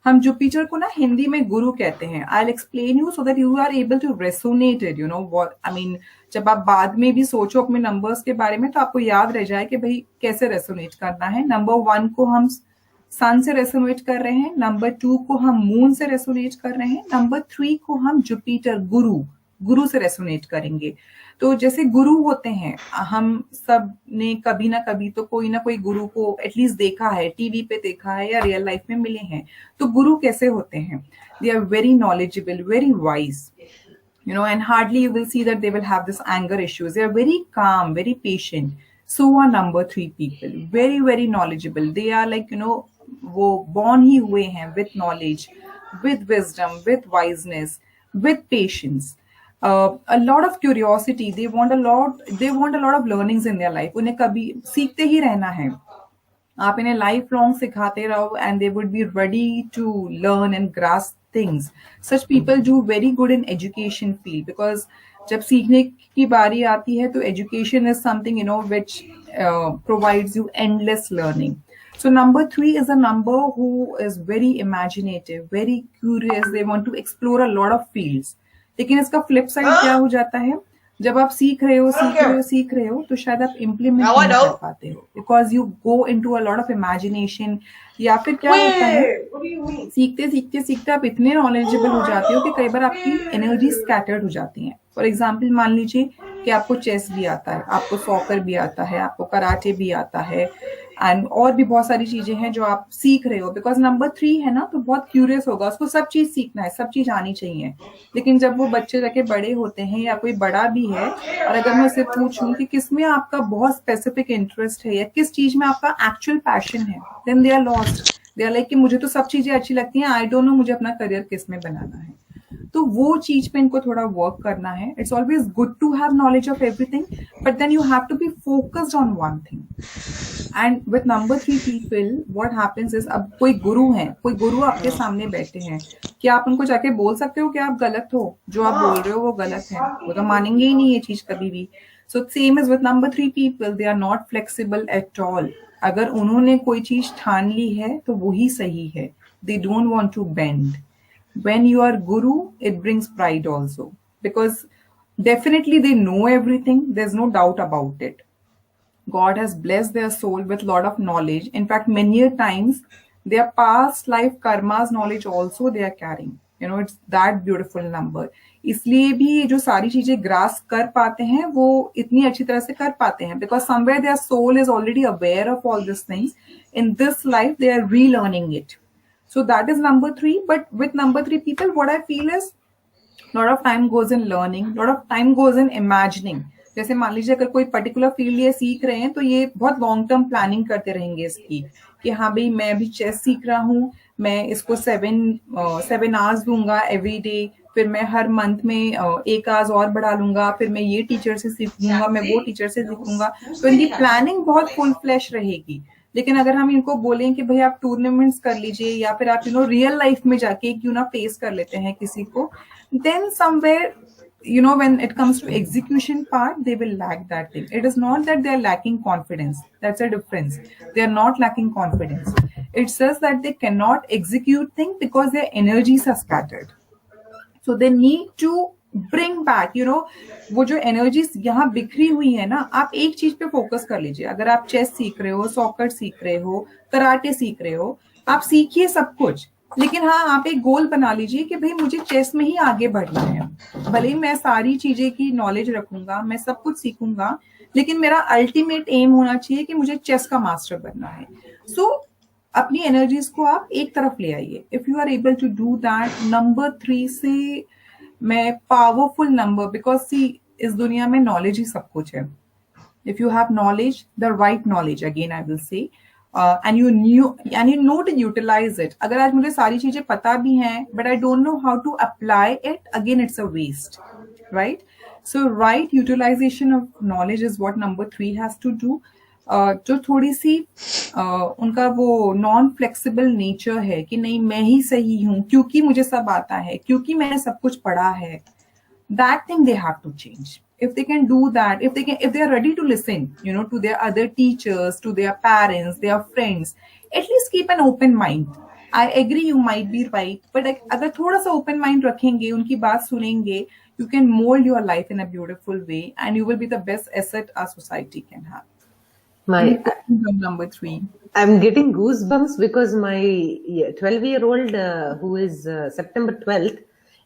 हम जुपिटर को ना हिंदी में गुरु कहते हैं. I'll explain you so that you are able to resonate it. You know what I mean. जब आप बाद में भी सोचो अपने नंबर्स के बारे में तो आपको याद रह जाए कि भाई कैसे रेसोनेट करना है. नंबर 1 को हम सन से रेसोनेट कर रहे हैं. नंबर 2 को हम मून से रेसोनेट कर रहे हैं. नंबर 3 को हम जुपिटर गुरु से रेसोनेट करेंगे. तो जैसे गुरु होते हैं, हम सब ने कभी ना कभी तो कोई ना कोई गुरु को एटलीस्ट देखा है, टीवी पे देखा है या रियल लाइफ में मिले हैं. तो गुरु कैसे होते हैं? They are very knowledgeable, very wise, you know, and hardly you will see that they will have this anger issues. They are very calm, very patient. So are number 3 people, very, very knowledgeable. They are like, you know, वो born ही हुए हैं with knowledge, with wisdom, with wiseness, with patience. A lot of curiosity. They want a lot of learnings in their life. उन्हें कभी सीखते ही रहना है. आप इन्हें लाइफ लॉन्ग सिखाते रहो and they would be ready to learn and grasp things. Such people do very good in education field because जब सीखने की बारी आती है तो education is something, you know, which provides you endless learning. So number 3 is a number who is very imaginative, very curious. They want to explore a lot of fields. लेकिन इसका फ्लिप साइड क्या हो जाता है? जब आप सीख रहे हो तो शायद आप इम्प्लीमेंट नहीं कर पाते हो because you go into a lot of imagination. या फिर क्या होता है, सीखते आप इतने नॉलेजेबल हो जाते हो कि कई बार आपकी एनर्जी स्कैटर्ड हो जाती है. फॉर एग्जाम्पल मान लीजिए कि आपको चेस भी आता है, आपको सॉकर भी आता है, आपको कराटे भी आता है एंड और भी बहुत सारी चीजें हैं जो आप सीख रहे हो. बिकॉज नंबर 3 है ना, तो बहुत क्यूरियस होगा, उसको सब चीज सीखना है, सब चीज आनी चाहिए. लेकिन जब वो बच्चे जाके बड़े होते हैं या कोई बड़ा भी है और अगर मैं उससे पूछूं कि किसमें आपका बहुत स्पेसिफिक इंटरेस्ट है या किस चीज में आपका एक्चुअल पैशन है, then they are lost. They are like कि मुझे तो सब चीजें अच्छी लगती हैं, आई डोंट नो मुझे अपना करियर किस में बनाना है. तो वो चीज पे इनको थोड़ा वर्क करना है. It's always good to have knowledge of everything but then you have to be focused on one thing. And with number 3 people what happens is, अब कोई गुरु आपके सामने बैठे हैं, क्या आप उनको जाके बोल सकते हो कि आप गलत हो, जो आप बोल रहे हो वो गलत है? वो तो मानेंगे ही नहीं ये चीज कभी भी. So same is with number 3 people, they are not flexible at all. अगर उन्होंने कोई चीज ठान ली है तो वही सही है. They don't want to bend. When you are guru, it brings pride also because definitely they know everything. There's no doubt about it. God has blessed their soul with a lot of knowledge. In fact, many times their past life karma's knowledge also they are carrying. You know, it's that beautiful number. इसलिए भी ये जो सारी चीजें ग्रास कर पाते हैं वो इतनी अच्छी तरह से कर पाते हैं because somewhere their soul is already aware of all these things. In this life, they are relearning it. So that is number 3. But with number 3 people, what I feel is lot of time goes in learning, lot of time goes in imagining. जैसे मान लीजिए अगर कोई पर्टिकुलर फील्ड ये सीख रहे हैं तो ये बहुत लॉन्ग टर्म प्लानिंग करते रहेंगे इसकी कि हाँ भाई मैं अभी चेस सीख रहा हूँ, मैं इसको 7 आवर्स दूंगा एवरी डे, फिर मैं हर मंथ में 1 आवर्स और बढ़ा लूंगा, फिर मैं ये टीचर से सीखूंगा, मैं वो टीचर से सीखूंगा. तो इनकी प्लानिंग बहुत फुल फ्लैश रहेगी. लेकिन अगर हम इनको बोलें कि भाई आप टूर्नामेंट्स कर लीजिए या फिर आप रियल लाइफ में जाके क्यों ना फेस कर लेते हैं किसी को, then somewhere when it comes to execution part, they will lack that thing. It is not that they are lacking confidence. That's a difference. They are not lacking confidence. It says that they cannot execute things because their energies are scattered. So they need to bring back, वो जो एनर्जीज यहाँ बिखरी हुई है ना, आप एक चीज पे फोकस कर लीजिए. अगर आप चेस सीख रहे हो, सॉकर सीख रहे हो, कराटे सीख रहे हो, आप सीखिए सब कुछ. लेकिन हाँ, आप एक गोल बना लीजिए कि भाई मुझे चेस में ही आगे बढ़ना है। भले ही मैं सारी चीजें की नॉलेज रखूंगा, मैं सब कुछ सीखूंगा, लेकिन मेरा अल्टीमेट एम होना चाहिए कि मुझे चेस का मास्टर बनना है। सो अपनी एनर्जीज को आप एक तरफ ले आइए। If you are able to do that, number 3 से मैं पावरफुल नंबर, बिकॉज सी इस दुनिया में नॉलेज ही सब कुछ है। If you have knowledge, the right knowledge, again I will say, and you know to utilize it. अगर आज मुझे सारी चीजें पता भी हैं, but I don't know how to apply it, again it's a waste, right? So right utilization of knowledge is what number 3 has to do. जो थोड़ी सी उनका वो नॉन फ्लेक्सिबल नेचर है कि नहीं मैं ही सही हूँ क्योंकि मुझे सब आता है, क्योंकि मैंने सब कुछ पढ़ा है, that thing they have to change. If they can do that, if they are ready to listen, to their other teachers, to their parents, their friends, at least keep an open mind. I agree you might be right, but अगर थोड़ा सा open mind रखेंगे, उनकी बात सुनेंगे, you can mold your life in a beautiful way, and you will be the best asset our society can have.
My
number 3.
I'm getting goosebumps because my 12-year-old who is September 12th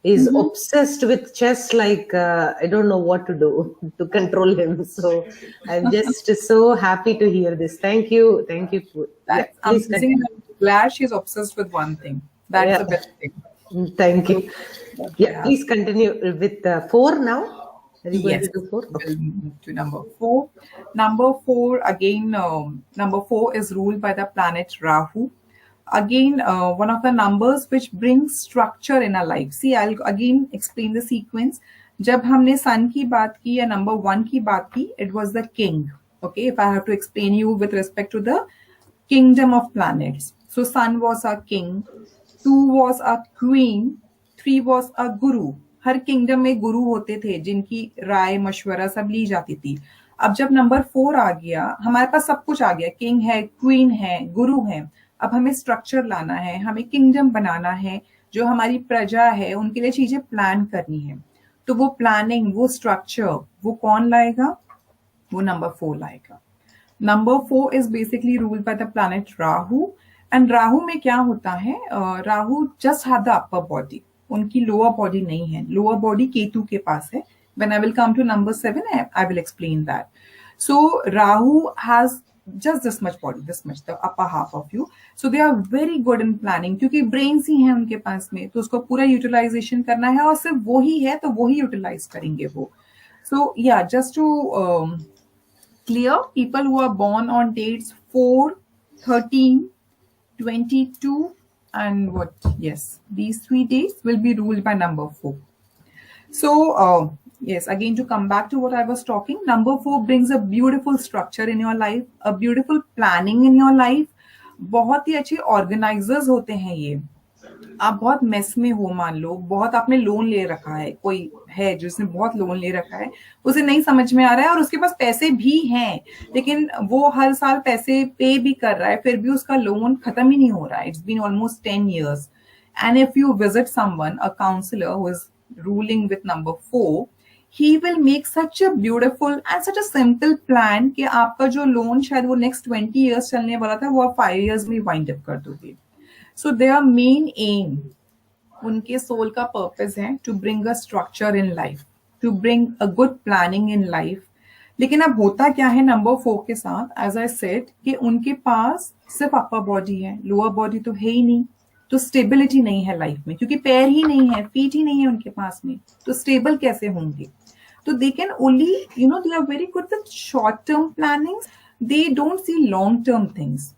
is obsessed with chess, like I don't know what to do to control him. So I'm just so happy to hear this. Thank you.
I'm glad she's obsessed with one thing. That's the best thing.
Thank you. Yeah, please continue with 4 now.
Yes, we'll move to number 4. Number 4, again, number 4 is ruled by the planet Rahu. Again, one of the numbers which brings structure in our life. See, I'll again explain the sequence. जब हमने sun की बात की या number 1 की बात की, it was the king. Okay, if I have to explain you with respect to the kingdom of planets. So sun was a king, 2 was a queen, 3 was a guru. Her kingdom में गुरु होते थे जिनकी राय मशवरा सब ली जाती थी। अब जब नंबर 4 आ गया, हमारे पास सब कुछ आ गया, किंग है, क्वीन है, गुरु है। अब हमें स्ट्रक्चर लाना है, हमें किंगडम बनाना है, जो हमारी प्रजा है उनके लिए चीजें प्लान करनी है। तो वो प्लानिंग, वो स्ट्रक्चर, वो कौन लाएगा? वो नंबर 4 लाएगा। Number 4 is basically ruled by the planet Rahu. And Rahu में क्या होता है, Rahu just have the upper body, उनकी लोअर बॉडी नहीं है। लोअर बॉडी केतु के पास है। When I will come to number 7, I will explain that. So Rahu has just this much body, this much, the upper half of you. So they are very good in planning, क्योंकि brains ही हैं उनके पास में, तो उसको पूरा utilization करना है, और सिर्फ वो ही है तो वो ही utilize करेंगे वो। So yeah, just to clear, people who are born on dates 4, 13, 22, and what? Yes, these 3 days will be ruled by number 4. So yes, again to come back to what I was talking, number 4 brings a beautiful structure in your life, a beautiful planning in your life. बहुत ही अच्छे ऑर्गेनाइजर्स होते हैं ये। आप बहुत मेस में हो, मान लो बहुत आपने लोन ले रखा है, कोई है जिसने बहुत लोन ले रखा है, उसे नहीं समझ में आ रहा है और उसके पास पैसे भी हैं, लेकिन वो हर साल पैसे पे भी कर रहा है, फिर भी उसका लोन खत्म ही नहीं हो रहा है। It's been almost 10 years. And if you visit someone, a counselor who is ruling with number 4, he will make such a beautiful and such a simple plan कि आपका जो लोन शायद वो next 20 years चलने वाला था, वो आप 5 years में wind up कर दोगे। So their main aim, उनके soul का purpose है to bring a structure in life, to bring a good planning in life. लेकिन अब होता क्या है नंबर 4 के साथ, as I said, कि उनके पास सिर्फ upper body है, lower body तो है ही नहीं, तो स्टेबिलिटी नहीं है लाइफ में, क्योंकि पैर ही नहीं है, फीट ही नहीं है उनके पास में, तो स्टेबल कैसे होंगे? तो they can only, they are very good with short term planning, they don't see long term things.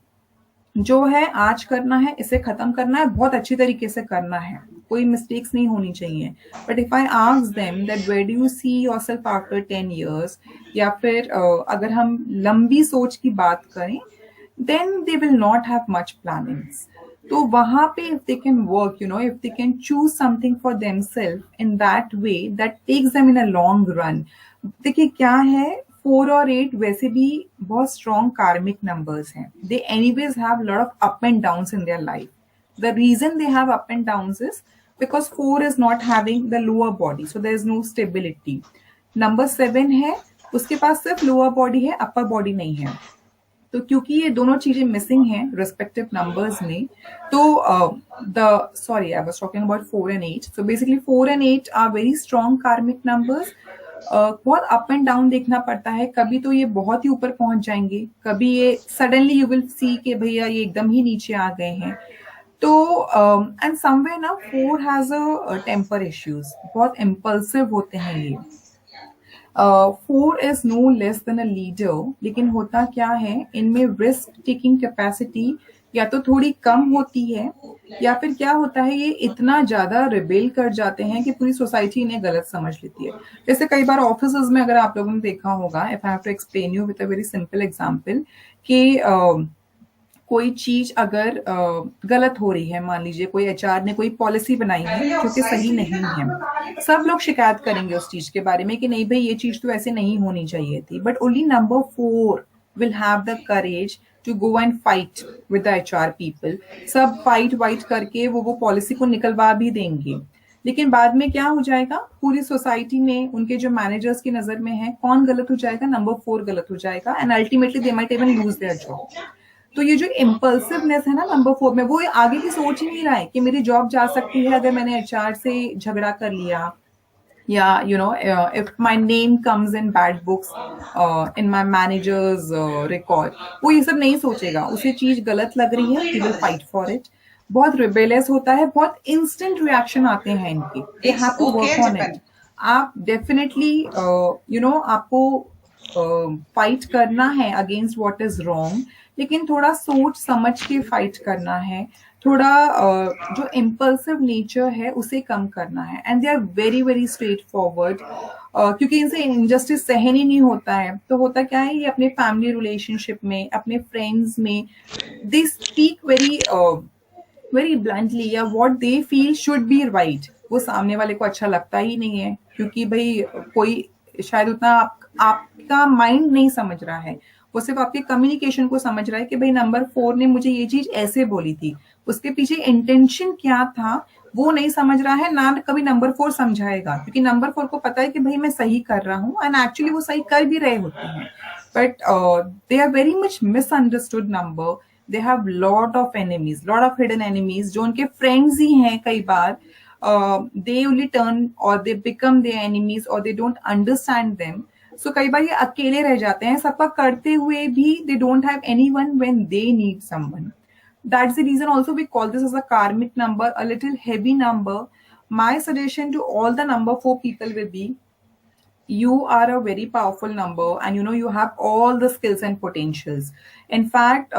जो है आज करना है, इसे खत्म करना है, बहुत अच्छी तरीके से करना है, कोई मिस्टेक्स नहीं होनी चाहिए। But if I ask them that where do you see yourself after 10 years, या फिर अगर हम लंबी सोच की बात करें, then they will not have much plannings. तो वहां पे if they can work, if they can choose something for themselves in that way that takes them in a long run. देखिए क्या है, 4 और 8 वैसे भी बहुत strong karmic numbers हैं. They anyways have a lot of up and downs in their life. The reason they have up and downs is because 4 is not having the lower body, so there is no stability. Number 7 है, उसके पास सिर्फ lower body है, upper body नहीं है. तो क्योंकि ये दोनों चीजें मिसिंग हैं रिस्पेक्टिव नंबर्स में, तो sorry, I was talking about 4 and 8. So basically 4 and 8 are very strong karmic numbers. बहुत अप एंड डाउन देखना पड़ता है, कभी तो ये बहुत ही ऊपर पहुंच जाएंगे, कभी ये सडनली यू विल सी कि भैया ये एकदम ही नीचे आ गए हैं. तो एंड समवेयर ना 4 हैज अ टेम्पर इश्यूज, बहुत इम्पल्सिव होते हैं ये. 4 is no less than a leader, लेकिन होता क्या है, इनमें रिस्क टेकिंग कैपेसिटी या तो थोड़ी कम होती है, या फिर क्या होता है, ये इतना ज्यादा रिबेल कर जाते हैं कि पूरी सोसाइटी इन्हें गलत समझ लेती है. जैसे कई बार ऑफिस में, अगर आप लोगों ने देखा होगा, if I have to explain you with a very simple example, कि कोई चीज अगर गलत हो रही है, मान लीजिए कोई एचआर ने कोई पॉलिसी बनाई है जो कि सही नहीं है, सब लोग शिकायत करेंगे उस चीज के बारे में कि नहीं भाई ये चीज तो ऐसे नहीं होनी चाहिए थी, but only number 4 will have the courage to go and fight with the HR people. सब फाइट वाइट करके वो पॉलिसी को निकलवा भी देंगे, लेकिन बाद में क्या हो जाएगा, पूरी सोसाइटी में उनके जो मैनेजर्स की नजर में है, कौन गलत हो जाएगा, नंबर 4 गलत हो जाएगा, and ultimately they might even lose their job. तो ये जो इम्पल्सिवनेस है ना नंबर 4 में, वो आगे की सोच ही नहीं रहा है कि मेरी जॉब जा सकती है अगर मैंने एचआर से झगड़ा कर लिया, या if my name comes in bad books in my manager's record, वो ये सब नहीं सोचेगा, उसे चीज गलत लग रही है, he will fight for it. बहुत रिबेलियस होता है, बहुत इंस्टेंट रिएक्शन आते हैं इनके, they have to work on it. आप डेफिनेटली आपको फाइट करना है अगेंस्ट व्हाट इज रॉन्ग, लेकिन थोड़ा सोच समझ के फाइट करना है, थोड़ा जो इम्पल्सिव नेचर है उसे कम करना है, and they are very very straight forward, क्योंकि इनसे इनजस्टिस सहन ही नहीं होता है. तो होता क्या है, ये अपने फैमिली रिलेशनशिप में, अपने फ्रेंड्स में, दे स्पीक वेरी ब्लंटली, या what they feel should be right, वो सामने वाले को अच्छा लगता ही नहीं है, क्योंकि भाई कोई शायद उतना आपका माइंड नहीं समझ रहा है, वो सिर्फ आपके कम्युनिकेशन को समझ रहा है कि भाई नंबर 4 ने मुझे ये चीज ऐसे बोली थी, उसके पीछे इंटेंशन क्या था वो नहीं समझ रहा है, ना कभी नंबर 4 समझाएगा, क्योंकि नंबर 4 को पता है कि भाई मैं सही कर रहा हूँ, एंड एक्चुअली वो सही कर भी रहे होते हैं, but they are very much misunderstood number. They have lot of enemies, lot of hidden enemies, जो उनके फ्रेंड्स ही हैं कई बार. दे ओनली टर्न और दे बिकम देयर एनिमीज, और दे डोंट अंडरस्टैंड देम. सो कई बार ये अकेले रह जाते हैं, सबका करते हुए भी they don't have anyone when they need someone. That's the reason also we call this as a karmic number, a little heavy number. My suggestion to all the number 4 people will be, you are a very powerful number, and you have all the skills and potentials. In fact,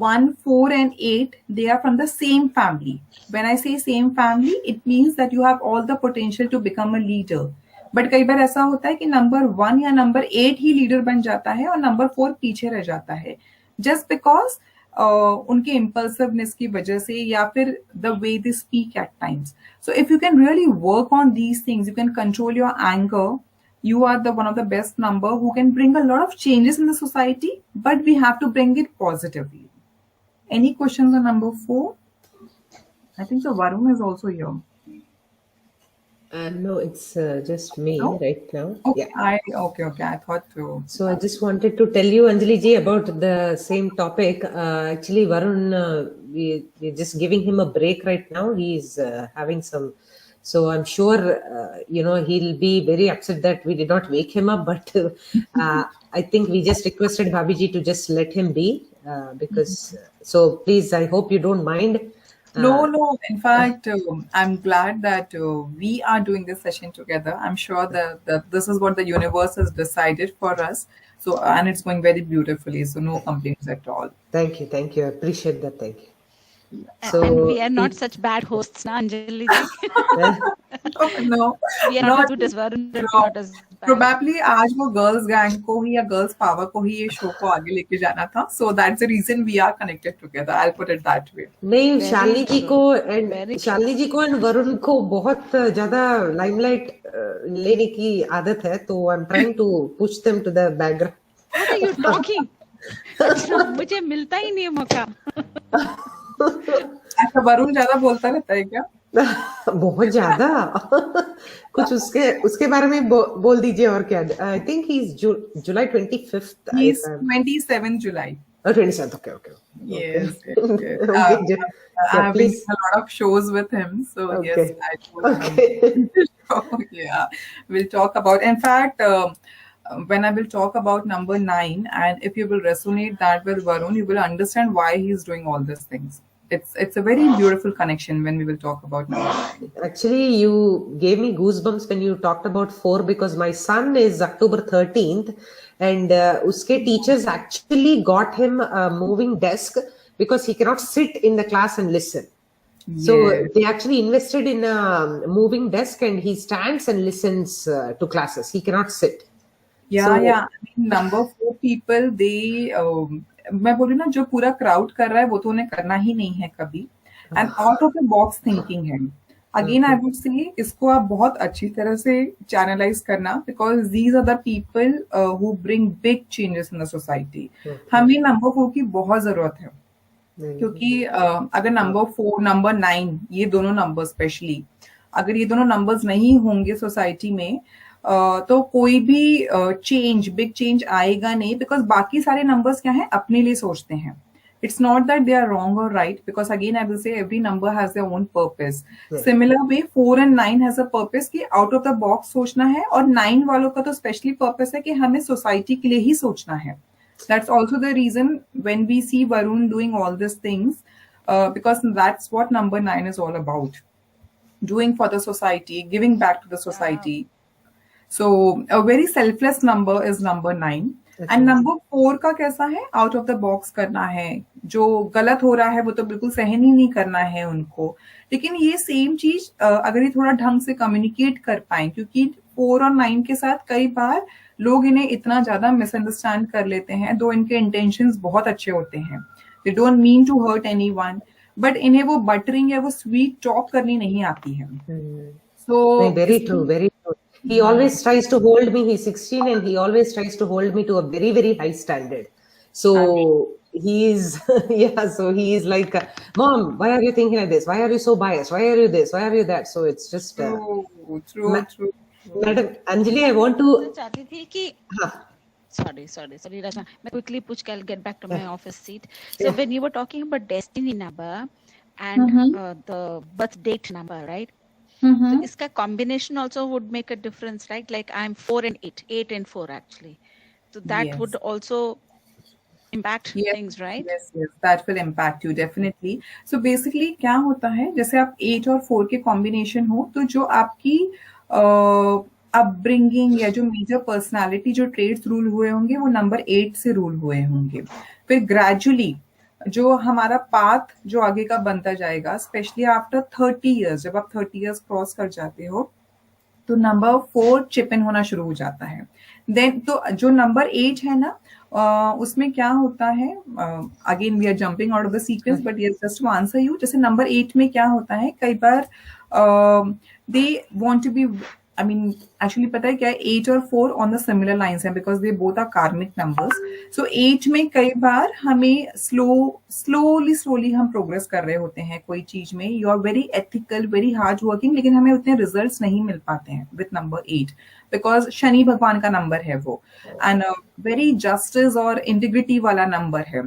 1, 4 and 8, they are from the same family. When I say same family, it means that you have all the potential to become a leader. But कई बार ऐसा होता है कि नंबर 1 या नंबर 8 ही लीडर बन जाता है और नंबर 4 पीछे रह जाता है, just because उनके इम्पल्सिवनेस की वजह से, या फिर the way they speak at times. So if you can really work on these things, you can control your anger, you are the one of the best number who can bring a lot of changes in the society, but we have to bring it positively. Any questions on number 4? I think so Varun is also here.
No, it's just me right now.
Okay,
yeah.
Okay. I thought so.
So I just wanted to tell you, Anjali ji, about the same topic. Actually, Varun, we're just giving him a break right now. He's having some, so I'm sure he'll be very upset that we did not wake him up. But I think we just requested Bhabhi ji to just let him be, because. So please, I hope you don't mind.
No. In fact, I'm glad that we are doing this session together. I'm sure that this is what the universe has decided for us. So, and it's going very beautifully. So, no complaints at all.
Thank you. I appreciate that. Thank you. So,
and we are not such bad hosts, na, Anjali ji?
No.
We are not as good as Varun. Not as bad.
Probably आज वो गर्ल्स गैंग को ही या गर्ल्स पावर को ही ये शो को आगे लेके जाना था. So that's the reason we are connected together. I'll put it that way.
नहीं, शालिनी जी को एंड वरुण को बहुत ज्यादा लाइमलाइट लेने की आदत है, तो I am trying to push them to the background.
What are you talking? मुझे मिलता ही नहीं है मौका.
अच्छा, वरुण ज्यादा बोलता रहता है क्या?
बहुत ज्यादा. कुछ उसके बारे में बोल दीजिए. और क्या? I think he is July 25th.
27 July.
Oh, 27th. Okay, okay.
Yes, yes,
Okay.
yes.
Okay.
I
Yeah,
have been
please.
doing a lot of shows with him, so yes,
Okay.
I told him.
Okay.
So, yeah, we'll talk about. In fact, when I will talk about number nine, and if you will resonate that with Varun, you will understand why he's doing all these things. It's a very beautiful connection when we will talk about number nine.
Actually, you gave me goosebumps when you talked about 4 because my son is October 13th and uske teachers actually got him a moving desk because he cannot sit in the class and listen. So
Yes.
they actually invested in a moving desk and he stands and listens to classes. He cannot sit.
या
So,
number four people they मैं बोलूँ ना जो पूरा क्राउड कर रहा है वो तो उन्हें करना ही नहीं है कभी and out of the box thinking है अगेन आई वुड से इसको आप बहुत अच्छी तरह से चैनलाइज करना because these are the people who bring big changes in the society हमें नंबर फोर की बहुत जरूरत है क्योंकि अगर नंबर फोर नंबर नाइन ये दोनों नंबर स्पेशली अगर ये दोनों नंबर्स नहीं होंगे सोसाइटी में तो कोई भी चेंज बिग चेंज आएगा नहीं बिकॉज बाकी सारे नंबर्स क्या है अपने लिए सोचते हैं it's not that they are wrong और right because again I will say every number has their own purpose similar way 4 and 9 has a purpose कि आउट ऑफ द बॉक्स सोचना है और 9 वालों का तो स्पेशली पर्पस है कि हमें सोसाइटी के लिए ही सोचना है that's also the reason when we see Varun doing all these things because that's what number 9 is all about doing for the society giving back to the society so a very selfless number is number 9 and number 4 का कैसा है out of the box करना है जो गलत हो रहा है वो तो बिल्कुल सहन ही नहीं करना है उनको लेकिन ये सेम चीज अगर ये थोड़ा ढंग से कम्युनिकेट कर पाए क्योंकि 4 और 9 के साथ कई बार लोग इन्हें इतना ज्यादा मिसअंडरस्टैंड कर लेते हैं दो इनके इंटेंशंस बहुत अच्छे होते हैं they don't mean to hurt anyone but इन्हें वो बटरिंग या वो स्वीट टॉक करनी नहीं आती है सो
very true, very true. He always tries to hold me. He's 16 and he always tries to hold me to a very, very high standard. So he's, yeah, so he's like, Mom, why are you thinking like this? Why are you so biased? Why are you this? Why are you that? So it's just...
true.
Madam Anjali, I want to...
चाहती थी कि sorry Rachna, मैं quickly पूछ के I'll get back to my office seat. So when you were talking about destiny number and the birth date number, right? So इसका combination also would make a difference, right? Like I'm 4 and 8 and 4 actually. So that would also impact things, right?
Yes, that will impact you definitely. So basically क्या होता है जैसे आप 8 और 4 के combination हो तो जो आपकी अपब्रिंगिंग या जो मेजर पर्सनालिटी जो ट्रेड्स रूल हुए होंगे वो नंबर 8 से रूल हुए होंगे फिर ग्रेजुअली जो हमारा पाथ जो आगे का बनता जाएगा स्पेशली आफ्टर 30 इयर्स जब आप 30 इयर्स क्रॉस कर जाते हो तो नंबर 4 चिप इन होना शुरू हो जाता है देन तो जो नंबर 8 है ना उसमें क्या होता है again we are jumping out of the sequence but yes just to answer you जैसे नंबर 8 में क्या होता है कई बार they want to be I mean, actually पता है क्या 8 और 4 on the similar lines हैं because they both are karmic numbers. So 8 में कई बार हमें slowly हम progress कर रहे होते हैं कोई चीज में. You are very ethical, very hard working, लेकिन हमें उतने results नहीं मिल पाते हैं with number 8 because शनि भगवान का number है वो and very justice और integrity वाला number है.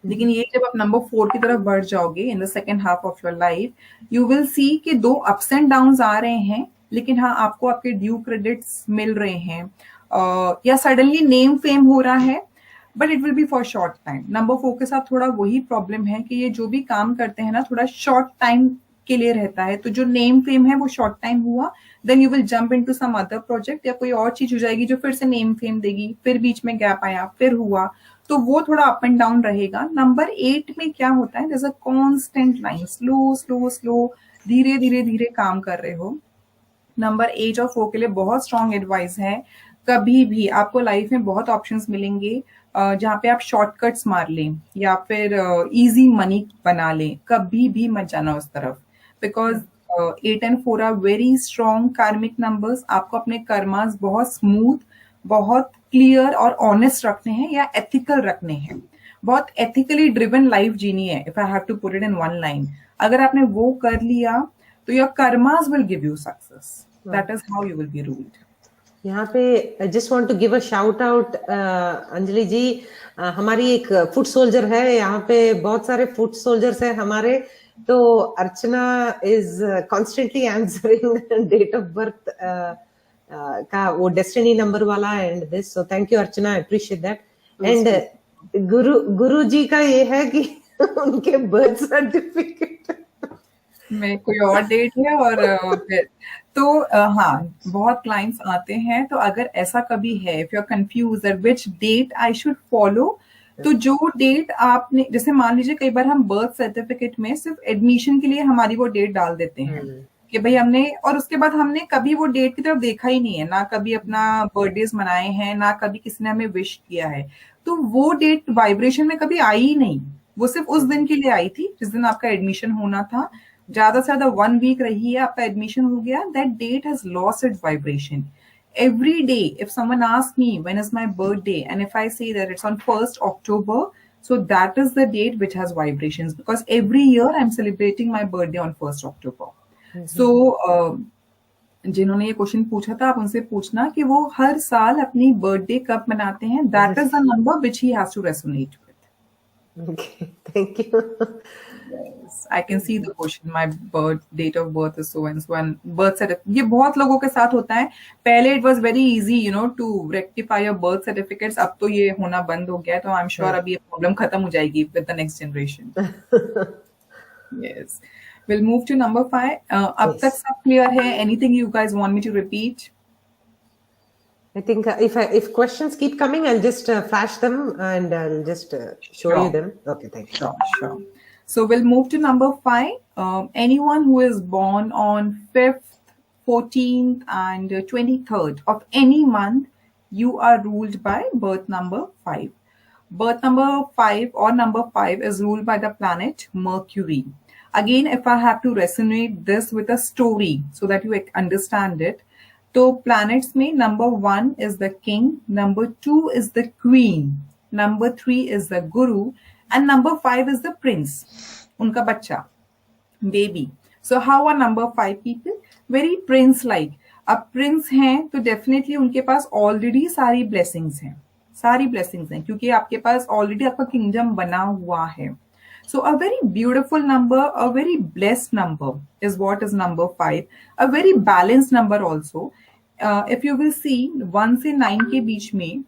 लेकिन ये जब आप नंबर 4 की तरफ बढ़ जाओगे in the second half of your life you will see कि 2 अप्स एंड डाउन्स आ रहे हैं लेकिन हाँ आपको आपके ड्यू क्रेडिट्स मिल रहे हैं या सडनली नेम फेम हो रहा है but it will be for short time. Number 4 के साथ थोड़ा वही प्रॉब्लम है कि ये जो भी काम करते हैं ना थोड़ा शॉर्ट टाइम के लिए रहता है. तो जो नेम फेम है वो शॉर्ट टाइम हुआ then you will jump into some other project या कोई और चीज हो जाएगी जो फिर से नेम फेम देगी फिर बीच में गैप आया फिर हुआ तो वो थोड़ा अप एंड डाउन रहेगा. नंबर 8 में क्या होता है जैसे कॉन्स्टेंट लाइन स्लो धीरे धीरे काम कर रहे हो. नंबर 8 और 4 के लिए बहुत स्ट्रॉन्ग एडवाइस है कभी भी आपको लाइफ में बहुत ऑप्शंस मिलेंगे जहाँ पे आप शॉर्टकट्स मार लें या फिर इजी मनी बना लें कभी भी मत जाना उस तरफ because 8 and 4 are very strong karmic numbers. आपको अपने कर्मास बहुत स्मूथ बहुत क्लियर और ऑनेस्ट रखने हैं या एथिकल रखने हैं. बहुत एथिकली ड्रिवन लाइफ जीनी है if I have to put it in one line. अगर आपने वो कर लिया तो your karmas will give you success. That is how you will be ruled.
यहाँ पे just want to give a shout out Anjali ji, हमारी एक फुट सोल्जर है यहाँ पे, बहुत सारे फुट सोल्जर्स हैं हमारे, तो Archana is constantly answering date of birth का वो डेस्टिनी नंबर वाला and this, so thank you Archana, I appreciate that. And guru ji का ये है कि उनके बर्थ सर्टिफिकेट
में कोई और डेट है और फिर तो हाँ, बहुत क्लाइंट्स आते हैं, तो अगर ऐसा कभी है, if you are confuse that which date I should follow, तो जो डेट आपने, जैसे मान लीजिए कई बार हम बर्थ सर्टिफिकेट में सिर्फ एडमिशन के लिए हमारी वो डेट डाल देते हैं कि भाई हमने, और उसके बाद हमने कभी वो डेट की तरफ देखा ही नहीं है, ना कभी अपना बर्थडेज मनाए हैं, ना कभी किसी ने हमें विश किया है, तो वो डेट वाइब्रेशन में कभी आई ही नहीं, वो सिर्फ उस दिन के लिए आई थी जिस दिन आपका एडमिशन होना था, ज्यादा से ज्यादा 1 वीक रही है, आपका एडमिशन हो गया, that date has lost its vibration. Every day, if someone asks me when is my birthday, and if I say that it's on 1st October, so that is the date which has vibrations, because every year I'm celebrating my birthday on 1st October. So जिन्होंने ये क्वेश्चन पूछा था, आप उनसे पूछना कि वो हर साल अपनी बर्थडे कब मनाते हैं, that is the number which he has to resonate with.
Okay, thank you.
Yes, I can see the question. My date of birth is so and so, and birth certificate. ये बहुत लोगों के साथ होता है। पहले it was very easy, you know, to rectify your birth certificates. अब तो ये होना बंद हो गया है, तो I'm sure अभी ये problem खत्म हो जाएगी with the next generation. Yes. We'll move to number 5. अब तक सब clear है? Anything you guys want me to repeat?
I think if questions keep coming, I'll just flash them and I'll just show you them. Okay, thank you.
Sure. So we'll move to number 5. Anyone who is born on 5th, 14th, and 23rd of any month, you are ruled by birth number 5. Birth number 5 or number 5 is ruled by the planet Mercury. Again, if I have to resonate this with a story so that you understand it, तो planets में number 1 is the king, number 2 is the queen, number 3 is the guru, and number 5 is the prince, उनका बच्चा, baby. So how are number 5 people? Very prince like. अब prince हैं तो definitely उनके पास already सारी blessings हैं, क्योंकि आपके पास already आपका kingdom बना हुआ है. So a very beautiful number, a very blessed number is what is number 5. A very balanced number also. If you will see 1 से 9 के बीच में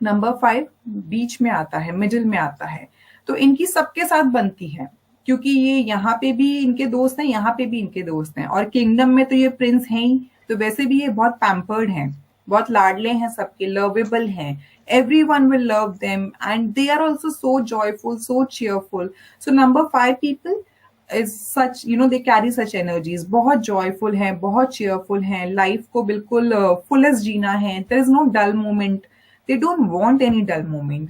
number 5 बीच में आता है, middle में आता है, तो इनकी सबके साथ बनती है, क्योंकि ये यहाँ पे भी इनके दोस्त हैं, यहाँ पे भी इनके दोस्त हैं, और किंगडम में तो ये प्रिंस हैं ही, तो वैसे भी ये बहुत पैम्पर्ड हैं, बहुत लाडले हैं सबके, लवेबल हैं, everyone will love them and they are also so joyful, so cheerful. So number 5 people is such, you know, they carry such energies, बहुत joyful हैं, बहुत cheerful हैं, life को बिल्कुल fullest जीना है, there is no dull moment, they don't want any dull moment,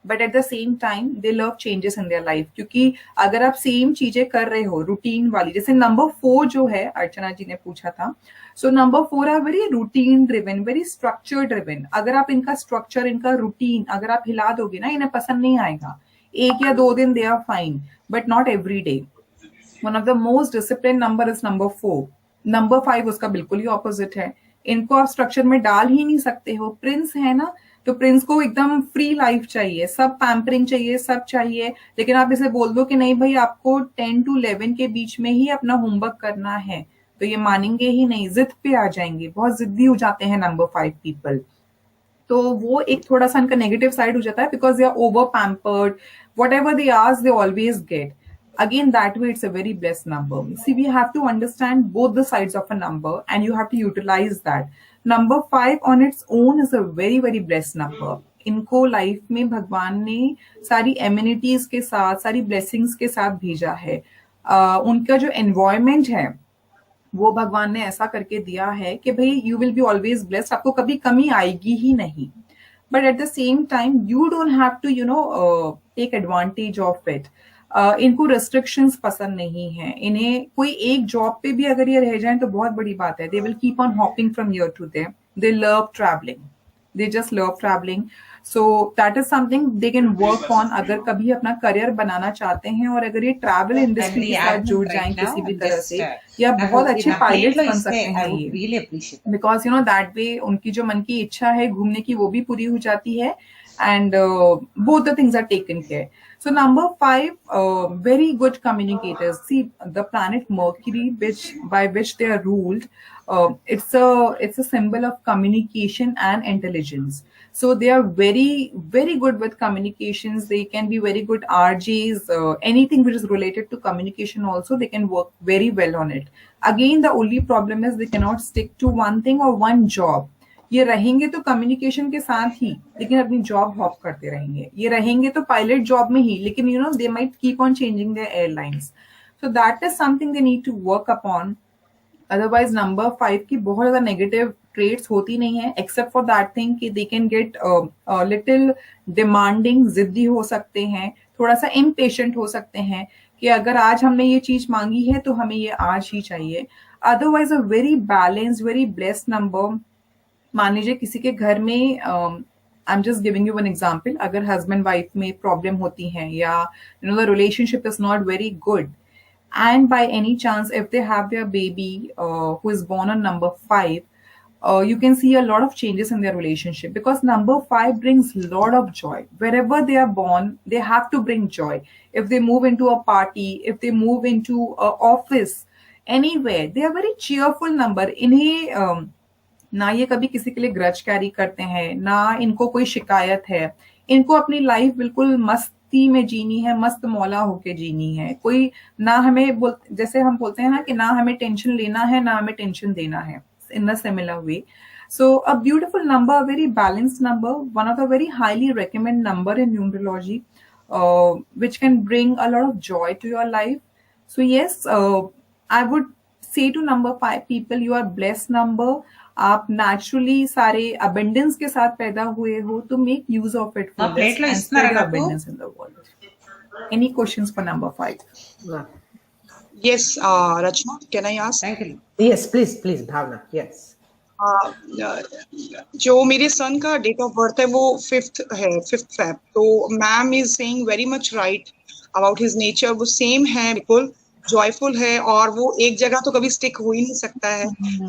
but at the same time they love changes in their life, क्योंकि अगर आप सेम चीजें कर रहे हो रूटीन वाली, जैसे नंबर 4 जो है, अर्चना जी ने पूछा था, so number 4 are very routine driven, very structure driven. अगर आप इनका स्ट्रक्चर, इनका रूटीन अगर आप हिला दोगे ना, इन्हें पसंद नहीं आएगा. 1 या 2 दिन they are fine, but not every day. One of the most discipline number is number 4. Number 5 उसका बिल्कुल ही ऑपोजिट है. इनको आप स्ट्रक्चर में डाल ही नहीं सकते हो. प्रिंस है ना, तो प्रिंस को एकदम फ्री लाइफ चाहिए, सब पैम्परिंग चाहिए, सब चाहिए, लेकिन आप इसे बोल दो कि नहीं भाई आपको 10 to 11 के बीच में ही अपना होमवर्क करना है, तो ये मानेंगे ही नहीं, जिद पे आ जाएंगे, बहुत जिद्दी हो जाते हैं नंबर 5 पीपल. तो वो एक थोड़ा सा इनका नेगेटिव साइड हो जाता है, because they are over pampered, whatever they ask they always get. Again, that way it's a very blessed number. See, we have to understand both the sides of a number and you have to utilize that. Number 5 on its own is a very, very blessed number. इनको लाइफ में भगवान ने सारी एमिनिटीज के साथ, सारी ब्लेसिंग्स के साथ भेजा है. उनका जो एनवायरमेंट है वो भगवान ने ऐसा करके दिया है कि भाई you will be always blessed, आपको कभी कमी आएगी ही नहीं. But at the same time you don't have to, you know, take advantage of it. इनको रेस्ट्रिक्शंस पसंद नहीं है. इन्हें कोई एक जॉब पे भी अगर ये रह जाएं तो बहुत बड़ी बात है. They will keep on hopping from here to there. They love travelling, they just love traveling. So that is something they can work on अगर कभी अपना करियर बनाना चाहते हैं, और अगर ये ट्रैवल इंडस्ट्री के साथ जुड़ जाएं किसी भी तरह से, या बहुत अच्छे पायलट बन सकते हैं ये, because you know that way उनकी जो मन की इच्छा है घूमने की वो भी पूरी हो जाती है, and both the things are taken care. So number 5, very good communicators. See, the planet Mercury, by which they are ruled, it's a symbol of communication and intelligence. So they are very, very good with communications. They can be very good RJs. Anything which is related to communication also, they can work very well on it. Again, the only problem is they cannot stick to one thing or one job. ये रहेंगे तो कम्युनिकेशन के साथ ही, लेकिन अपनी जॉब हॉप करते रहेंगे. ये रहेंगे तो पायलट जॉब में ही, लेकिन you know they might keep on changing their airlines. So that is something they need to work upon. Otherwise number 5 की बहुत ज्यादा नेगेटिव ट्रेट्स होती नहीं है, एक्सेप्ट फॉर दैट थिंग कि they can get little demanding, जिद्दी हो सकते हैं, थोड़ा सा इम्पेशेंट हो सकते हैं कि अगर आज हमने ये चीज मांगी है तो हमें ये आज ही चाहिए. Otherwise a very balanced, very blessed number. मान लीजिए किसी के घर में, I am just giving you one example, अगर हस्बैंड वाइफ में प्रॉब्लम होती है, या you know the relationship is not very good, and by any chance if they have their baby who is born on number 5, you can see a lot of changes in their relationship, because number 5 brings lot of joy. Wherever they are born, they have to bring joy. If they move into a party, if they move into a office, anywhere, they are very cheerful number. इन्हें ना ये कभी किसी के लिए ग्रज कैरी करते हैं, ना इनको कोई शिकायत है. इनको अपनी लाइफ बिल्कुल मस्ती में जीनी है, मस्त मौला होके जीनी है. कोई ना हमें जैसे हम बोलते हैं ना कि ना हमें टेंशन लेना है, ना हमें टेंशन देना है, in a similar way. So a beautiful number, a very balanced number, one of the very highly recommended number in numerology, which can bring a lot of joy to your life. So yes, I would say to number 5 people, you are blessed number. आप नेचुरली सारे अबेंडेंस के साथ पैदा हुए हो, तो make use of it for this and spread your abundance in the world. Any questions for number 5?
Yes, Rachna, can I ask?
Thank you. Yes, please, Bhavna. Yes.
जो मेरे सन का डेट ऑफ बर्थ है वो 5th है, 5th Feb. तो ma'am is saying very much right about his nature. वो सेम है, बिल्कुल जॉयफुल है, और वो एक जगह तो कभी स्टिक हो ही नहीं सकता है.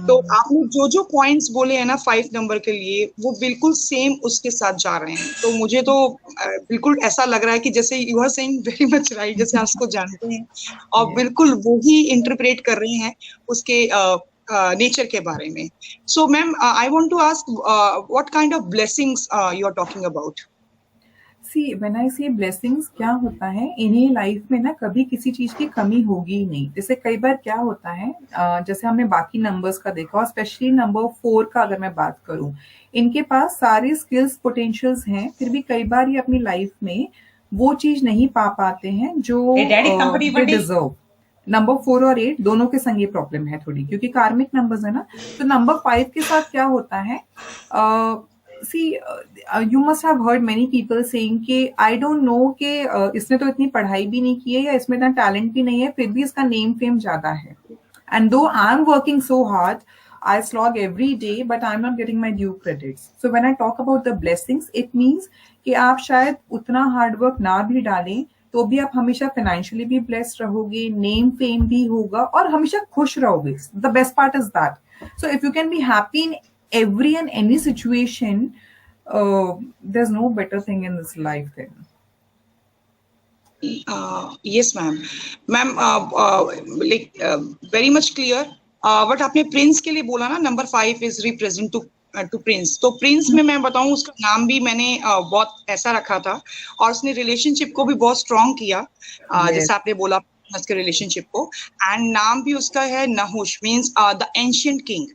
तो आपने जो जो पॉइंट्स बोले हैं ना 5 नंबर के लिए, वो बिल्कुल सेम उसके साथ जा रहे हैं. तो मुझे तो बिल्कुल ऐसा लग रहा है कि जैसे you are saying very much right, जैसे आप उसको जानते हैं और बिल्कुल वो ही इंटरप्रेट कर रहे हैं उसके नेचर के बारे में. So ma'am, I want to ask what kind of blessings you are talking about.
See, when I say blessings, क्या होता है, इन्हें लाइफ में ना कभी किसी चीज की कमी होगी ही नहीं. जैसे कई बार क्या होता है, जैसे हमने बाकी नंबर्स का देखा, और स्पेशली नंबर 4 का अगर मैं बात करूं, इनके पास सारे स्किल्स पोटेंशियल्स हैं, फिर भी कई बार ये अपनी लाइफ में वो चीज नहीं पा पाते हैं जो डिजर्व. नंबर 4 और 8 दोनों के संग ये प्रॉब्लम है थोड़ी, क्योंकि कार्मिक नंबर्स है ना. तो नंबर 5 के साथ क्या होता है, see, you must have heard many people saying कि I don't know कि इसने तो इतनी पढ़ाई भी नहीं की है, या इसमें इतना टैलेंट भी नहीं है, फिर भी इसका नेम फेम ज्यादा है. And though I'm working so hard, I slog every day, but I'm not getting my due credits. So when I talk about the blessings, it means कि आप शायद उतना हार्ड वर्क ना भी डालें, तो भी आप हमेशा फाइनेंशियली भी ब्लेस्ड रहोगे, नेम फेम भी होगा, और हमेशा खुश रहोगे. The best part is that. So if you can be happy in every and any situation, there's no better thing in this life then.
Yes, ma'am. Ma'am, like very much clear. But आपने प्रिंस के लिए बोला ना, number 5 is represent to Prince. तो प्रिंस में मैं बताऊं, उसका नाम भी मैंने बहुत ऐसा रखा था, और उसने रिलेशनशिप को भी बहुत स्ट्रॉन्ग किया, जैसे आपने बोला उसके रिलेशनशिप को. एंड नाम भी उसका है Nahush, means the ancient king,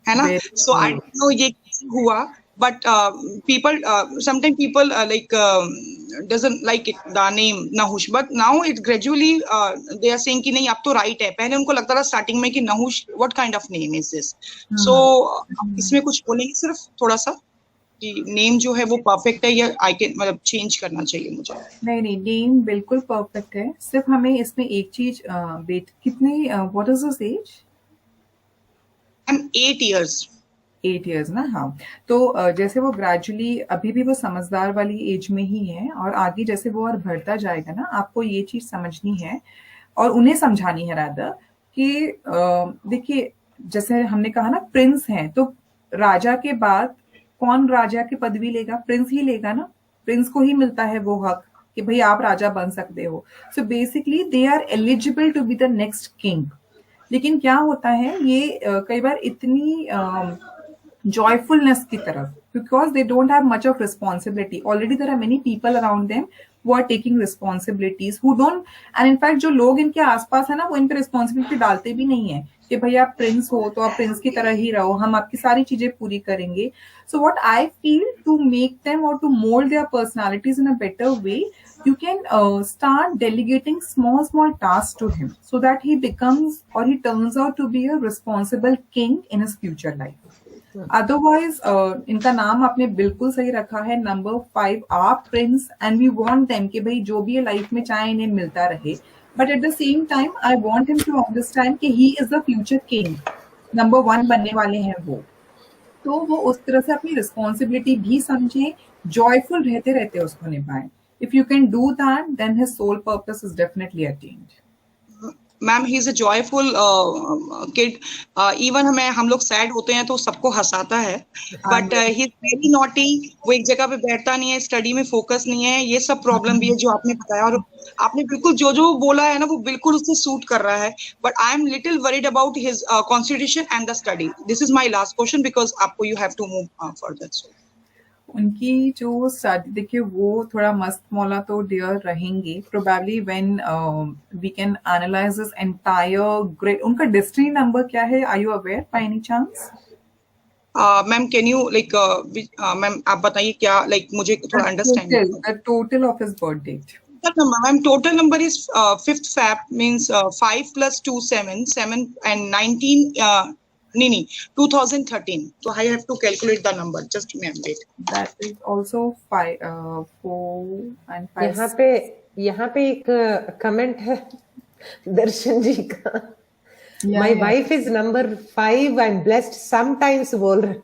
है ना. सो आई डोंट नो ये हुआ, but people sometimes people like doesn't like it, the name Nahush, but now it gradually they are saying कि नहीं अब तो right है. पहले उनको लगता था स्टार्टिंग में कि Nahush what kind of name is this. So इसमें कुछ बोलेंगे सिर्फ थोड़ा सा कि नेम जो है वो परफेक्ट है, या आई कैन मतलब चेंज करना चाहिए मुझे?
नहीं, नेम बिल्कुल परफेक्ट है. सिर्फ हमें इसमें एक चीज, कितने what is his age?
I'm 8 years.
8 years ना, हाँ। तो जैसे वो ग्रेजुअली अभी भी वो समझदार वाली एज में ही है, और आगे जैसे वो और बढ़ता जाएगा ना, आपको ये चीज समझनी है और उन्हें समझानी है रादर कि देखिए, जैसे हमने कहा ना प्रिंस हैं, तो राजा के बाद कौन राजा की पदवी लेगा? प्रिंस ही लेगा ना। प्रिंस को ही मिलता है वो हक कि भाई आप राजा बन सकते हो। So basically they are eligible to be the next king. लेकिन क्या होता है, ये कई बार इतनी joyfulness की तरफ, because they don't have much of responsibility. Already there are many people around them who are taking responsibilities, who don't, and in fact जो लोग इनके आसपास है ना, वो इन पे responsibility डालते भी नहीं है कि भाई आप प्रिंस हो तो आप प्रिंस की तरह ही रहो, हम आपकी सारी चीजें पूरी करेंगे. So what I feel, to make them or to mold their personalities in a better way, you can start delegating small tasks to him so that he becomes or he turns out to be a responsible king in his future life. Otherwise इनका नाम आपने बिल्कुल सही रखा है, नंबर 5 आप prince, and we want them कि भाई जो भी लाइफ में चाहे इन्हें मिलता रहे, but at the same time I want him to understand कि he is the future king, number 1 बनने वाले हैं वो. तो वो उस तरह से अपनी रिस्पॉन्सिबिलिटी भी समझे, जॉयफुल रहते रहते उसको निभाए. If you can do that, then his soul purpose is definitely attained.
Ma'am he is a joyful kid. Even हम लोग सैड होते हैं तो सबको हंसाता है, but he is very naughty. वो एक जगह पे बैठता नहीं है, स्टडी में फोकस नहीं है, ये सब प्रॉब्लम भी है जो आपने बताया. और आपने बिल्कुल जो बोला है ना, वो बिल्कुल उससे सूट कर रहा है. But I am little worried about his constitution and the study. This is my last question because आपको you have to move further.
उनकी जो स्टडी देखिए, वो थोड़ा मस्त मौला तो डियर रहेंगे. Probably when we can analyse this entire grade. उनका डेस्टिनी नंबर क्या है? Are you aware by any chance?
Ma'am can you ma'am आप बताइए क्या, मुझे थोड़ा understand.
The total of his birth date.
Ma'am, total number is 5th Feb, means 5 plus 2 7 and 19. 2013. So I have to calculate the number. Just give me a minute.
That is also 4 and 5.
यहाँ पे एक कमेंट है दर्शन जी का. My wife is number 5. I'm blessed. Sometimes बोल रहे.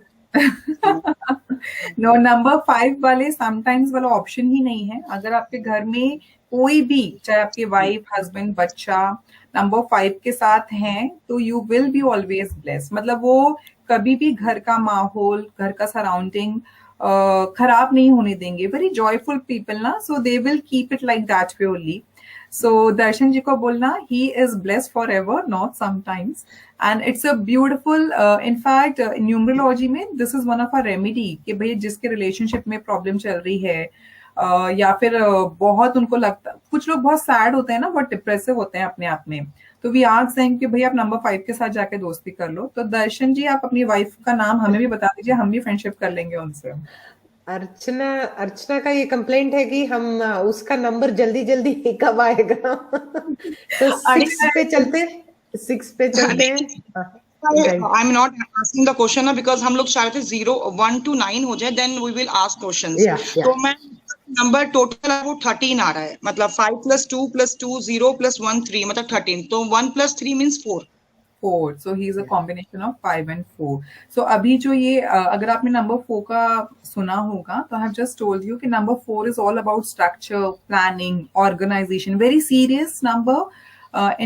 No, नंबर 5 वाले समटाइम्स वाला ऑप्शन ही नहीं है. अगर आपके घर में कोई भी, चाहे आपके वाइफ, हस्बैंड, बच्चा नंबर 5 के साथ हैं, तो you will be always blessed. मतलब वो कभी भी घर का माहौल, घर का सराउंडिंग खराब नहीं होने देंगे. वेरी जॉयफुल पीपल ना, so they will keep it like that way only. So Darshan ji ko bolna, he is blessed forever, not sometimes. And it's a beautiful, in fact, in numerology में this is one of our remedy कि भाई जिसके relationship में problem चल रही है, या फिर बहुत उनको लगता, कुछ लोग बहुत sad होते हैं ना, बहुत depressive होते हैं अपने आप में, तो we ask them कि भाई आप नंबर 5 के साथ जाके दोस्ती कर लो. तो दर्शन जी, आप अपनी वाइफ का नाम हमें भी बता दीजिए, हम भी फ्रेंडशिप कर लेंगे उनसे.
अर्चना का ये कंप्लेंट है कि हम उसका नंबर जल्दी कब आएगा. तो 6 पे चलते हैं.
I am not asking the question because हम लोग चाहते 0 1 to 9 हो जाए, then we will ask questions. तो मैं नंबर टोटल है वो 13 आ रहा है, मतलब 5 plus 2 plus 2 0 plus 1 3, मतलब 13. तो 1 plus 3 means 4.
So he is a combination of 5 and 4. So अभी जो ये अगर आपने नंबर 4 का सुना होगा, तो I have just told you कि number 4 is all about structure, planning, organization. Very serious number.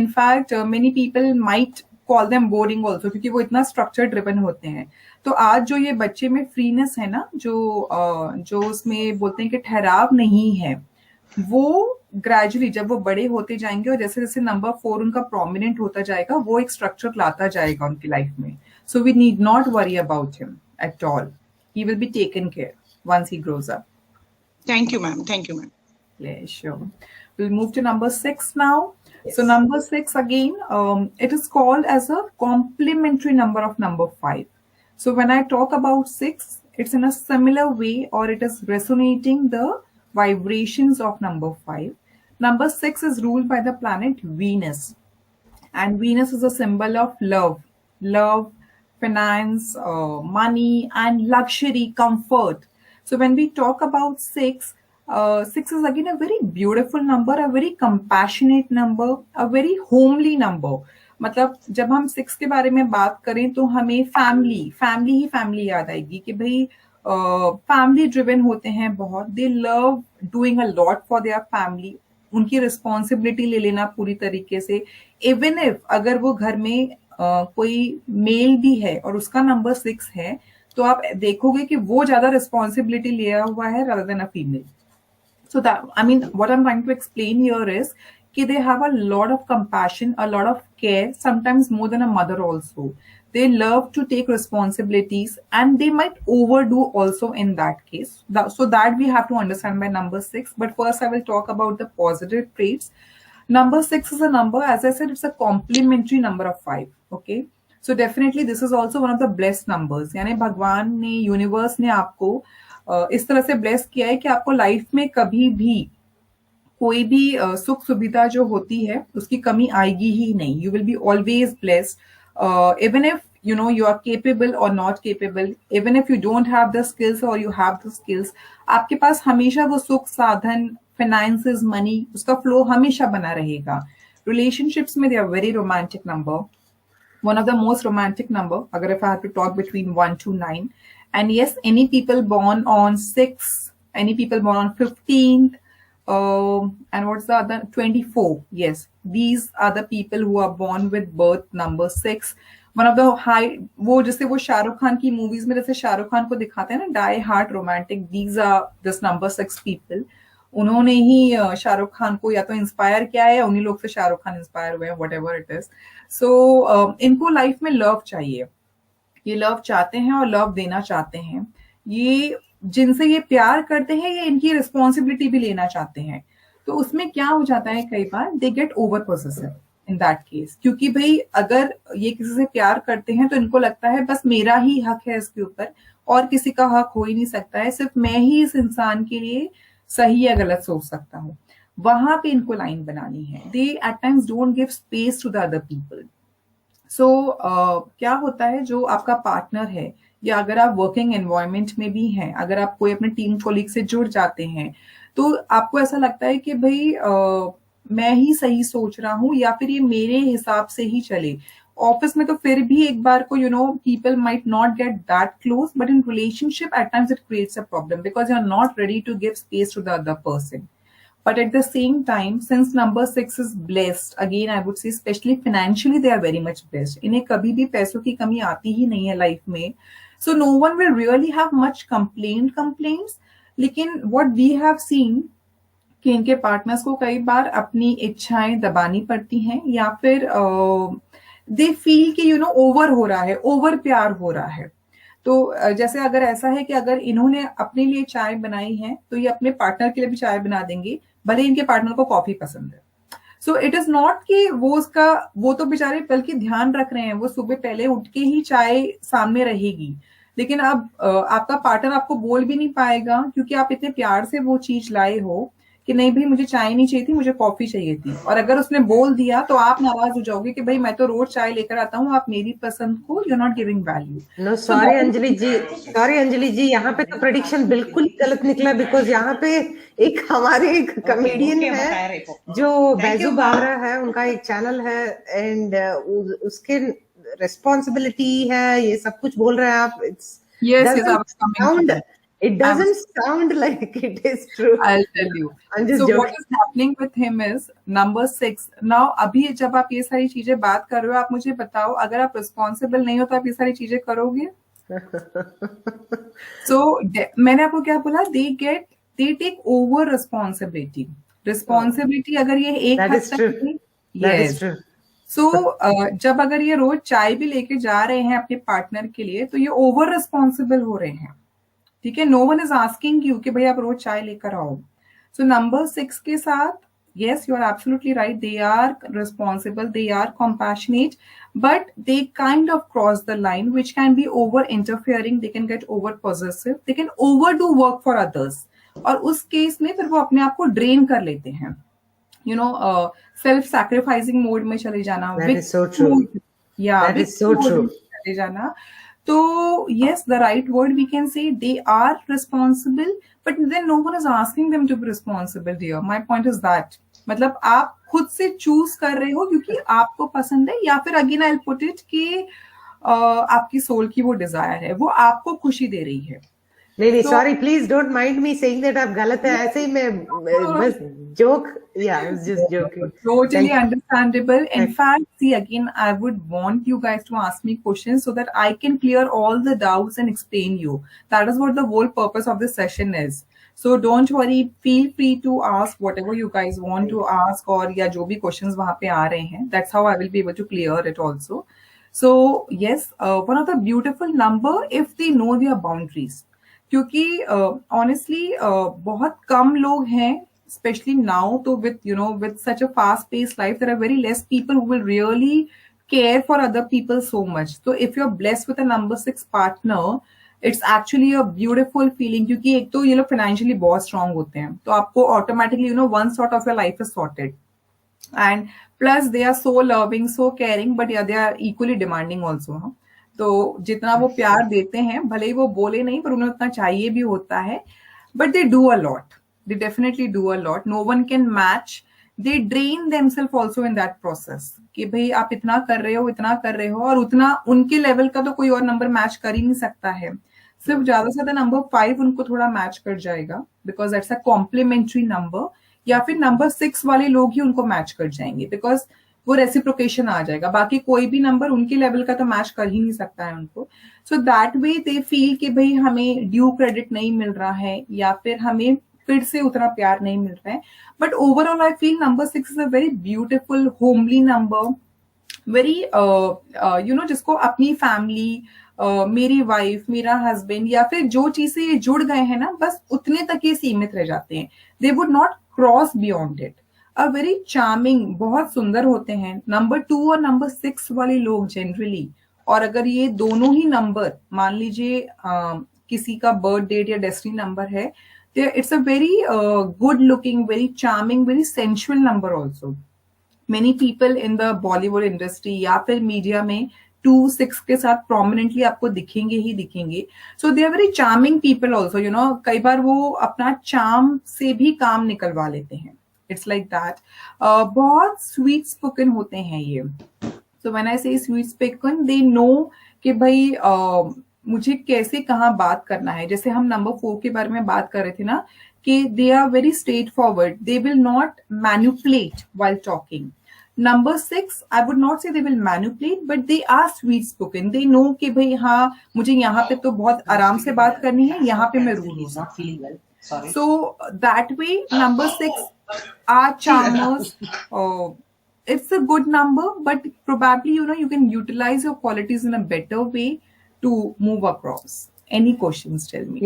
In fact, many people might call them boring also, क्योंकि वो इतना structure driven होते हैं. तो आज जो ये बच्चे में फ्रीनेस है ना, जो उसमें बोलते हैं कि ठहराव नहीं है, वो ग्रेजुअली जब वो बड़े होते जाएंगे और जैसे जैसे नंबर 4 उनका प्रोमिनेंट होता जाएगा, वो एक स्ट्रक्चर लाता जाएगा उनकी लाइफ में. So we need not worry about him at all. He will be taken care once he grows up.
Thank you ma'am. Thank you ma'am.
Yeah, sure. We'll move to number 6 now. Yes. So number 6 again, it is called as a complementary number of number 5. So when I talk about 6, it's in a similar way, or it is resonating the vibrations of number 5. Number 6 is ruled by the planet Venus, and Venus is a symbol of love, finance, money, and luxury, comfort. So when we talk about 6, 6 is again a very beautiful number, a very compassionate number, a very homely number. मतलब जब हम 6 के बारे में बात करें तो हमें फैमिली याद आएगी कि भाई फैमिली ड्रिवन होते हैं बहुत, दे love doing a lot for their family, उनकी रिस्पॉन्सिबिलिटी ले लेना पूरी तरीके से, इवन इफ अगर वो घर में कोई मेल भी है और उसका नंबर 6 है तो आप देखोगे कि वो ज्यादा रिस्पॉन्सिबिलिटी लिया हुआ है rather than a female. So that, I mean, what I'm trying to explain here is that they have a lot of compassion, a lot of care, sometimes more than a mother also. They love to take responsibilities and they might overdo also in that case. So that we have to understand by number 6. But first I will talk about the positive traits. Number 6 is a number, as I said, it's a complementary number of 5. Okay. So definitely this is also one of the blessed numbers. यानी भगवान ने, यूनिवर्स ने आपको इस तरह से ब्लेस किया है कि आपको लाइफ में कभी भी कोई भी सुख सुविधा जो होती है उसकी कमी आएगी ही नहीं. You will be always blessed even if you know you are capable or not capable, even if you don't have the skills or you have the skills, आपके पास हमेशा वो सुख साधन, finances, money, उसका flow हमेशा बना रहेगा. Relationships में they are very romantic number, one of the most romantic number, agar if I have to talk between 1 to 9. And yes, any people born on 6, any people born on 15th, and what's the other, 24, yes, these are the people who are born with birth number 6. One of the high, वो जैसे वो शाहरुख खान की मूवीज में जैसे शाहरुख खान को दिखाते हैं ना, die hard romantic, these are this number 6 people. उन्होंने ही शाहरुख खान को या तो इंस्पायर किया है, उन्हीं लोग से शाहरुख खान इंस्पायर हुए हैं, whatever it is. So इनको लाइफ में लव चाहिए, ये लव चाहते हैं और लव देना चाहते हैं. ये जिनसे ये प्यार करते हैं ये इनकी रिस्पॉन्सिबिलिटी भी लेना चाहते हैं. तो उसमें क्या हो जाता है, कई बार they get over possessive in that case, क्योंकि भाई अगर ये किसी से प्यार करते हैं तो इनको लगता है बस मेरा ही हक है इसके ऊपर और किसी का हक हो ही नहीं सकता है, सिर्फ मैं ही इस इंसान के लिए सही या गलत सोच सकता हूँ. वहां पे इनको लाइन बनानी है. They at times don't give space to the other people. So क्या होता है, जो आपका पार्टनर है या अगर आप वर्किंग एनवायरनमेंट में भी हैं, अगर आप कोई अपने टीम कोलीग से जुड़ जाते हैं तो आपको ऐसा लगता है कि भाई मैं ही सही सोच रहा हूँ या फिर ये मेरे हिसाब से ही चले. ऑफिस में तो फिर भी एक बार को people might not get that close, but in relationship at times it creates a problem because you are not ready to give space to the other person. But at the same time, since number 6 is blessed, again I would say especially financially they are very much blessed. इन्हें कभी भी पैसों की कमी आती ही नहीं है लाइफ में. So no one will really have much complaints. लेकिन what we have seen कि इनके पार्टनर्स को कई बार अपनी इच्छाएं दबानी पड़ती हैं या फिर दे फील कि ओवर हो रहा है, ओवर प्यार हो रहा है. तो जैसे अगर ऐसा है कि अगर इन्होंने अपने लिए चाय बनाई है तो ये अपने पार्टनर के लिए भी चाय बना देंगे, भले इनके पार्टनर को कॉफी पसंद है. सो इट इज नॉट कि वो तो बेचारे बल्कि ध्यान रख रहे हैं, वो सुबह पहले उठ के ही चाय सामने रहेगी, लेकिन अब आपका पार्टनर आपको बोल भी नहीं पाएगा क्योंकि आप इतने प्यार से वो चीज लाए हो कि नहीं भाई मुझे चाय नहीं चाहिए थी, मुझे कॉफी चाहिए थी. और अगर उसने बोल दिया तो आप नाराज हो जाओगे कि भाई मैं तो रोज चाय लेकर आता हूँ, आप मेरी पसंद को you are not giving value.
No sorry Anjali ji, यहाँ पे तो प्रेडिक्शन बिल्कुल ही गलत निकला बिकॉज यहाँ पे हमारे एक कॉमेडियन है जो बैजू बावरा है, उनका एक चैनल है एंड उसके रिस्पॉन्सिबिलिटी है, ये सब कुछ बोल रहे हैं आप. It doesn't sound like it is true.
I'll tell you. So what is happening with him is number 6. Now अभी जब आप ये सारी चीजें बात कर रहे हो, आप मुझे बताओ अगर आप रिस्पॉन्सिबल नहीं हो तो आप ये सारी चीजें करोगे? So मैंने आपको क्या बोला, they take over responsibility अगर ये एक हद तक, yes. So जब अगर ये रोज चाय भी लेके जा रहे हैं अपने पार्टनर के लिए तो ये ओवर रिस्पॉन्सिबल हो रहे हैं. ठीक है, no one is asking you कि भाई आप रोज चाय लेकर आओ. सो नंबर 6 के साथ yes, you are absolutely right, they are responsible, they are compassionate, but they kind of cross the line which can be over interfering, they can get over possessive, they can overdo work for others. और उस केस में फिर वो अपने आप को ड्रेन कर लेते हैं, सेल्फ सैक्रिफाइसिंग मोड में चले जाना.
That is so true.
Yeah,
that is so true.
चले जाना. तो yes, the right word we can say, they are responsible, but then no one is asking them to be responsible, dear. My point is that मतलब आप खुद से चूज कर रहे हो क्योंकि आपको पसंद है, या फिर अगेन आई पुट इट कि आपकी सोल की वो डिजायर है, वो आपको खुशी दे रही है।
नहीं,
तो
sorry, please don't mind me saying that आप गलत है, ऐसे ही मैं बस जोक, या I was just joking.
totally understandable. In fact, see, again, I would want you guys to ask me questions so that I can clear all the doubts and explain you. That is what the whole purpose of this session is. So don't worry, feel free to ask whatever you guys want to ask, or या जो भी questions वहाँ पे आ रहे हैं. That's how I will be able to clear it also. So yes, one of the beautiful number if they know their boundaries. क्योंकि ऑनेस्टली बहुत कम लोग हैं, especially now, तो with such a fast paced life, there are very less people who will really care for other people so much. So if you're blessed with a number 6 partner, it's actually a beautiful feeling, क्योंकि एक तो ये लोग financially बहुत strong होते हैं, तो आपको automatically one sort of your life is sorted, and plus they are so loving, so caring, but yeah, they are equally demanding also, huh? तो जितना वो प्यार देते हैं, भले ही वो बोले नहीं, पर उन्हें उतना चाहिए भी होता है, but they do a lot. They definitely do a lot. No one can match. They drain themselves also in that process. कि भाई आप इतना कर रहे हो, और उतना उनके लेवल का तो कोई और नंबर मैच कर ही नहीं सकता है. सिर्फ ज्यादा से ज्यादा नंबर 5 उनको थोड़ा मैच कर जाएगा, because that's a complementary number, या फिर नंबर 6 वाले लोग ही उनको मैच कर जाएंगे, बिकॉज वो रेसिप्रोकेशन आ जाएगा. बाकी कोई भी नंबर उनके लेवल का तो मैच कर ही नहीं सकता है उनको. सो दैट वे दे फील कि भाई हमें ड्यू क्रेडिट नहीं मिल रहा है, या फिर हमें फिर से उतना प्यार नहीं मिल रहा है. But overall I feel number 6 is a very beautiful homely number, very जिसको अपनी फैमिली, मेरी वाइफ, मेरा हस्बैंड, या फिर जो चीजें ये जुड़ गए हैं ना, बस उतने तक ये सीमित रह जाते हैं. दे would not cross beyond it. A very charming, बहुत सुंदर होते हैं नंबर 2 और नंबर 6 वाले लोग जनरली. और अगर ये दोनों ही नंबर, मान लीजिए किसी का बर्थ डेट या डेस्टिनी नंबर है, it's a very good looking, very charming, very sensual number also. Many people in the Bollywood industry या फिर मीडिया में 2-6 के साथ prominently आपको दिखेंगे ही दिखेंगे. So they are very charming people also, कई बार वो अपना charm से भी काम निकलवा लेते हैं. It's like that. बहुत sweet spoken होते हैं ये. So when I say sweet spoken, they know कि भाई मुझे कैसे कहाँ बात करना है. जैसे हम नंबर 4 के बारे में बात कर रहे थे ना, कि they are very straight forward, they will not manipulate while talking. Number 6, I would not say they will manipulate, but they are sweet spoken. They know कि भाई हाँ, मुझे यहाँ पे तो बहुत आराम से बात करनी है, यहाँ पे मैं रूड हूँ. So that way number 6 are charmers. It's a good number, but probably you can utilize your qualities in a better way to move across. Any questions? Tell me.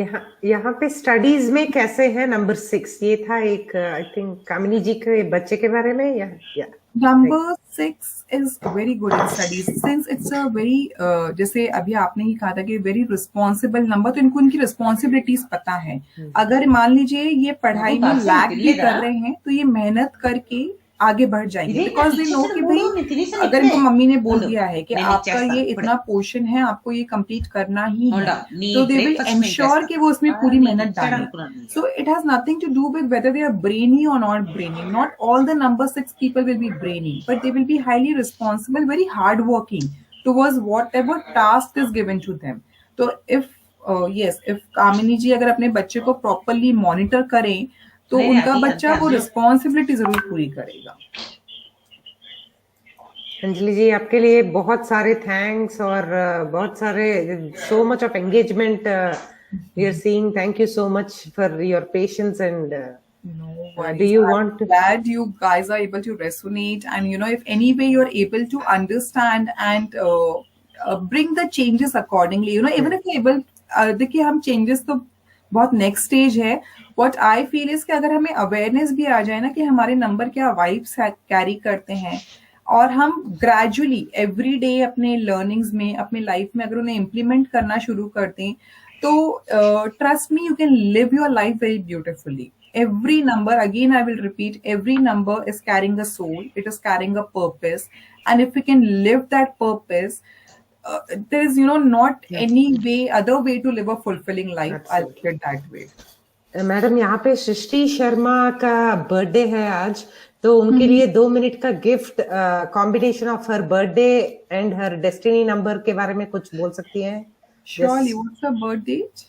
यहाँ पे स्टडीज में कैसे है नंबर 6? ये था एक आई थिंक कामिनी जी के बच्चे के बारे में, या
Number 6 is very good in studies since it's a very जैसे अभी आपने ही कहा था कि very responsible number, तो इनको इनकी responsibilities पता है. अगर मान लीजिए ये पढ़ाई में लैग भी कर रहे हैं, तो ये मेहनत करके आगे बढ़ जाएंगे, बिकॉज दे नो कि भाई अगर इनको मम्मी ने बोल दिया है कि आपका ये इतना पोर्शन है, आपको ये कंप्लीट करना ही है, तो दे विल एंश्योर कि वो उसमें पूरी मेहनत डालें. So it has nothing to do with whether they are brainy और not brainy. Not all the number 6 people will be brainy, but they will be highly responsible, very hard working towards whatever task is given to them. तो इफ इफ कामिनी जी अगर अपने बच्चे को प्रॉपरली मॉनिटर करें, तो उनका बच्चा वो रिस्पॉन्सिबिलिटी जरूर पूरी करेगा.
अंजलि जी, आपके लिए बहुत सारे थैंक्स और बहुत सारे so much of engagement we are seeing. Thank you so much for your patience and do you want to?
Glad you guys are able to resonate, and if any way you're able to understand and bring the changes accordingly, even if you're able, देखिए हम changes तो बहुत नेक्स्ट स्टेज है. व्हाट आई फील इज कि अगर हमें अवेयरनेस भी आ जाए ना कि हमारे नंबर क्या वाइब्स कैरी करते हैं, और हम ग्रेजुअली एवरी डे अपने लर्निंग्स में, अपने लाइफ में अगर उन्हें इम्प्लीमेंट करना शुरू कर दें, तो trust me, you can live your life very beautifully. Every number, again I will repeat, every number is carrying a soul, it is carrying a purpose, and if we can live that purpose, there is not any way, other way to live a fulfilling life. I'll put it that way.
Madam, यहाँ पे सृष्टि शर्मा का बर्थडे है आज, तो उनके लिए 2 मिनट का gift combination of her birthday and her destiny number के बारे में कुछ बोल सकती हैं?
Surely, what's her birth date?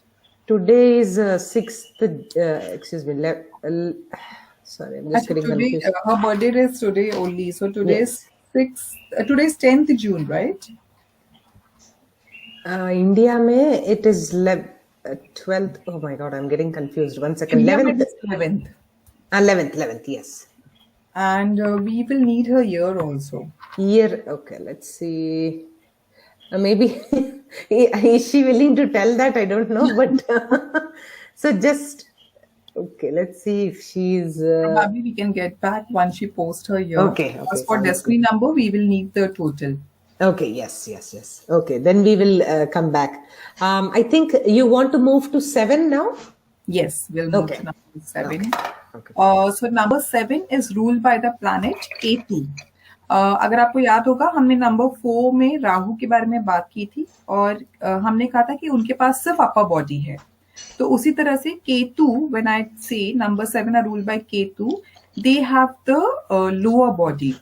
Today is 6th, excuse me, sorry, I'm just getting
Today,
confused.
her birthday is today only. So today's
Yes.
today's 10th June, right?
India में it is 12th. Oh my God, I'm getting confused. 1 second.
India में
11th.
it's 11th.
11th, yes.
And we will need her year also.
Year, okay, let's see. Maybe, is she willing to tell that? I don't know, but so just, okay, let's see if she's...
Probably we can get back once she posts her year.
Okay,
As for
sounds
destiny number, we will need the total.
Okay, yes. Okay, then we will come back. I think you want to move to 7 now?
Yes, we'll move
Okay.
to number 7.
Okay.
So number 7 is ruled by the planet Ketu. अगर आपको याद होगा हमने नंबर 4 में राहु के बारे में बात की थी और हमने कहा था कि उनके पास सिर्फ अपर बॉडी है. तो उसी तरह से Ketu, when I say number 7 are ruled by Ketu, they have the lower body.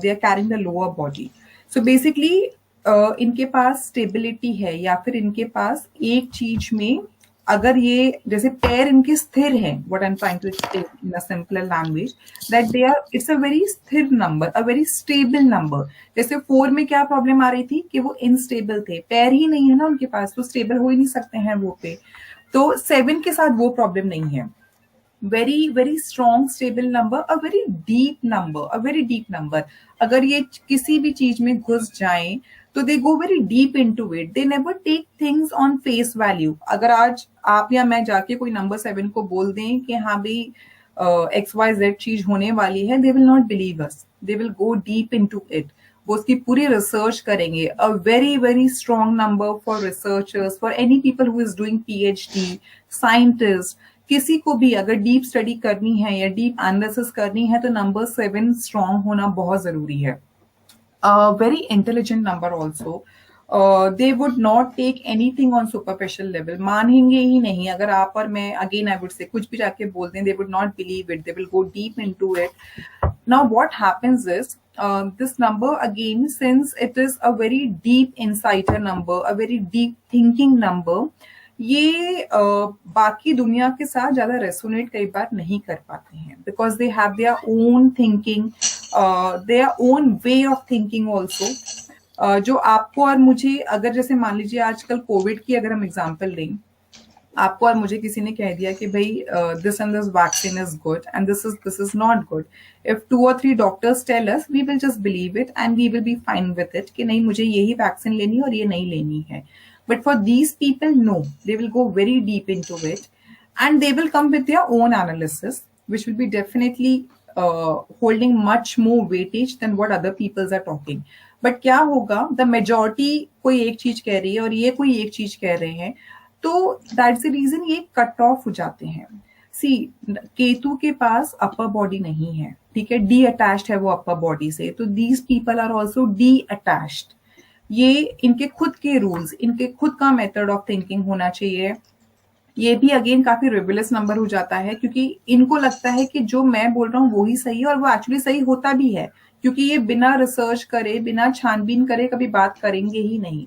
They are carrying the lower body. So basically इनके पास स्टेबिलिटी है या फिर इनके पास एक चीज में अगर ये जैसे पैर इनके स्थिर हैं, what I'm trying to explain in a simpler language, that they are, it's a very स्थिर number, a very stable number. जैसे 4 में क्या प्रॉब्लम आ रही थी कि वो इनस्टेबल थे, पैर ही नहीं है ना उनके पास, तो स्टेबल हो ही नहीं सकते हैं वो पे. तो 7 के साथ वो प्रॉब्लम नहीं है. very strong stable number, a very deep number. अगर ये किसी भी चीज में घुस जाएं तो they go very deep into it. They never take things on face value. अगर आज आप या मैं जाके कोई नंबर 7 को बोल दें कि हाँ भाई XYZ चीज होने वाली है, they will not believe us. They will go deep into it. वो उसकी पूरी रिसर्च करेंगे. A very strong number for researchers, for any people who is doing PhD, scientists. किसी को भी अगर डीप स्टडी करनी है या डीप एनालिसिस करनी है तो नंबर 7 स्ट्रॉन्ग होना बहुत जरूरी है. Very intelligent number also. They would not take anything on superficial level. मानेंगे ही नहीं अगर आप और मैं अगेन आई वुड से कुछ भी जाके बोल दें. दे would not believe it. They will go deep into it. Now what happens is this number again, since it is a very deep insider number, a very deep thinking number, ये बाकी दुनिया के साथ ज्यादा रेसोनेट कई बार नहीं कर पाते हैं because they have their own thinking, their own way of thinking also. जो आपको और मुझे, अगर जैसे मान लीजिए आजकल कोविड की अगर हम एग्जांपल लें, आपको और मुझे किसी ने कह दिया कि भाई this and this vaccine is good and this is not good. If 2 or 3 doctors tell us, we will just believe it and we will be fine with it कि नहीं मुझे यही वैक्सीन लेनी है और ये नहीं लेनी है. But for these people, no, they will go very deep into it and they will come with their own analysis, which will be definitely holding much more weightage than what other peoples are talking. But क्या होगा, the majority कोई एक चीज कह रही है और ये कोई एक चीज कह रहे हैं, तो that's the reason ये cut off हो जाते हैं. See, केतु के पास upper body नहीं है, ठीक है, de-attached है वो upper body से, तो these people are also de-attached. ये इनके खुद के रूल्स, इनके खुद का मेथड ऑफ थिंकिंग होना चाहिए. ये भी अगेन काफी रिबेलियस नंबर हो जाता है क्योंकि इनको लगता है कि जो मैं बोल रहा हूँ वो ही सही है और वो एक्चुअली सही होता भी है, क्योंकि ये बिना रिसर्च करे, बिना छानबीन करे कभी बात करेंगे ही नहीं.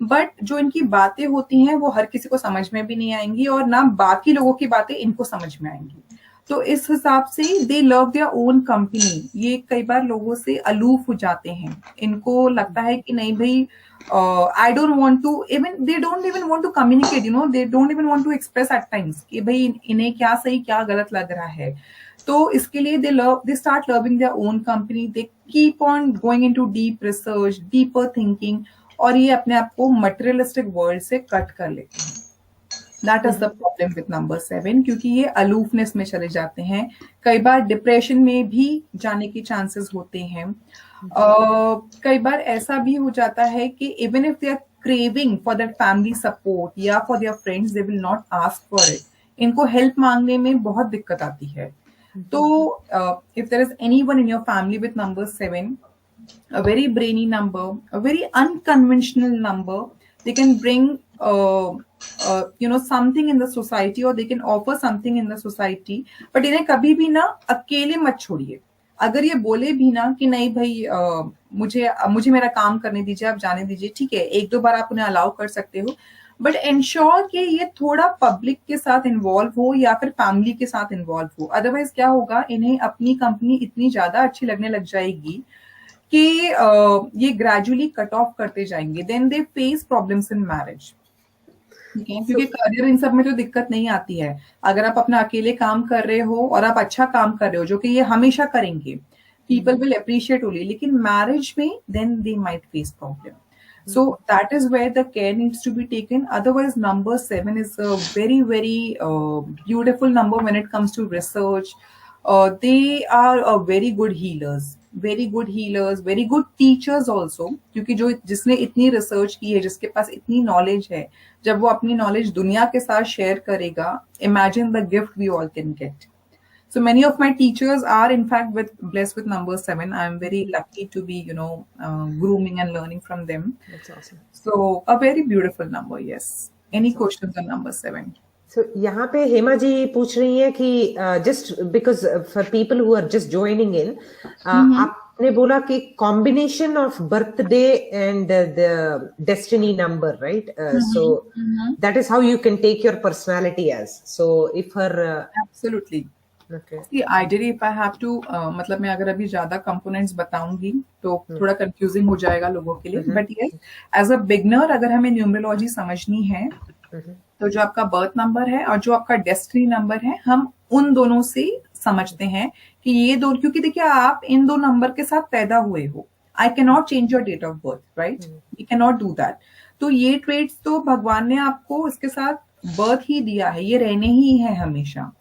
बट जो इनकी बातें होती हैं वो हर किसी को समझ में भी नहीं आएंगी और ना बाकी लोगों की बातें इनको समझ में आएंगी. तो इस हिसाब से दे लव देयर ओन कंपनी. ये कई बार लोगों से अलूफ हो जाते हैं. इनको लगता है कि नहीं भाई, I don't want to, even they don't even want to communicate, you know, they don't even want to express at times कि भाई इन्हें क्या सही क्या गलत लग रहा है. तो इसके लिए they start loving their own company. They keep on going into deep research, deeper thinking, और ये अपने आप को मटेरियलिस्टिक वर्ल्ड से कट कर लेते हैं. That is the problem with number 7, क्योंकि ये अलूफनेस में चले जाते हैं. कई बार डिप्रेशन में भी जाने के चांसेस होते हैं. कई बार ऐसा भी हो जाता है कि even if they are craving for that family support या for their friends, they will not ask for it. इनको हेल्प मांगने में बहुत दिक्कत आती है. तो if there is anyone in your family with number 7, a very brainy number, a very unconventional number, they can bring something in the society or they can offer something in the society. but इन्हें कभी भी ना अकेले मत छोड़िए. अगर ये बोले भी ना कि नहीं भाई मुझे मेरा काम करने दीजिए, आप जाने दीजिए, ठीक है, एक दो बार आप उन्हें अलाउ कर सकते हो, बट इंश्योर कि ये थोड़ा पब्लिक के साथ इन्वॉल्व हो या फिर फैमिली के साथ इन्वॉल्व हो। अदरवाइज क्या होगा, इन्हें अपनी कंपनी इतनी ज्यादा अच्छी लगने लग जाएगी कि ये ग्रेजुअली कट ऑफ करते जाएंगे, then they face problems in marriage. ठीक है, क्योंकि करियर इन सब में तो दिक्कत नहीं आती है। अगर आप अपना अकेले काम कर रहे हो और आप अच्छा काम कर रहे हो, जो कि ये हमेशा करेंगे, पीपल विल अप्रिशिएट ओनली, लेकिन मैरिज में then they might face problem. So that is where the care needs to be taken. Otherwise, number 7 is a very, very beautiful number when it comes to research. They are very good healers, very good teachers also. क्योंकि जो जिसने इतनी रिसर्च की है, जिसके पास इतनी नॉलेज है, जब वो अपनी नॉलेज दुनिया के साथ शेयर करेगा, imagine the gift we all can get. So many of my teachers are in fact blessed with number 7. I'm very lucky to be, grooming and learning from them.
That's awesome.
So a very beautiful number, yes. Any questions on number 7?
So यहाँ पे हेमा जी पूछ रही है कि just because for people who are just joining in, आपने बोला कि combination of birthday and the destiny number, right? So that is how you can take your personality as. So if her
Absolutely.
Okay.
See, ideally if I have to, मतलब मैं अगर अभी ज्यादा कंपोनेंट्स बताऊंगी तो थोड़ा कंफ्यूजिंग हो जाएगा लोगों के लिए, but yes, as a beginner अगर हमें न्यूमरोलॉजी समझनी है, तो जो आपका बर्थ नंबर है और जो आपका डेस्टिनी नंबर है, हम उन दोनों से समझते हैं कि ये दो, क्योंकि देखिए आप इन दो नंबर के साथ पैदा हुए हो, I can not change your date of birth, right, we can not do that. तो ये ट्रेड्स तो भगवान ने आपको इसके साथ बर्थ ही दिया है, ये रहने ही है हमेशा।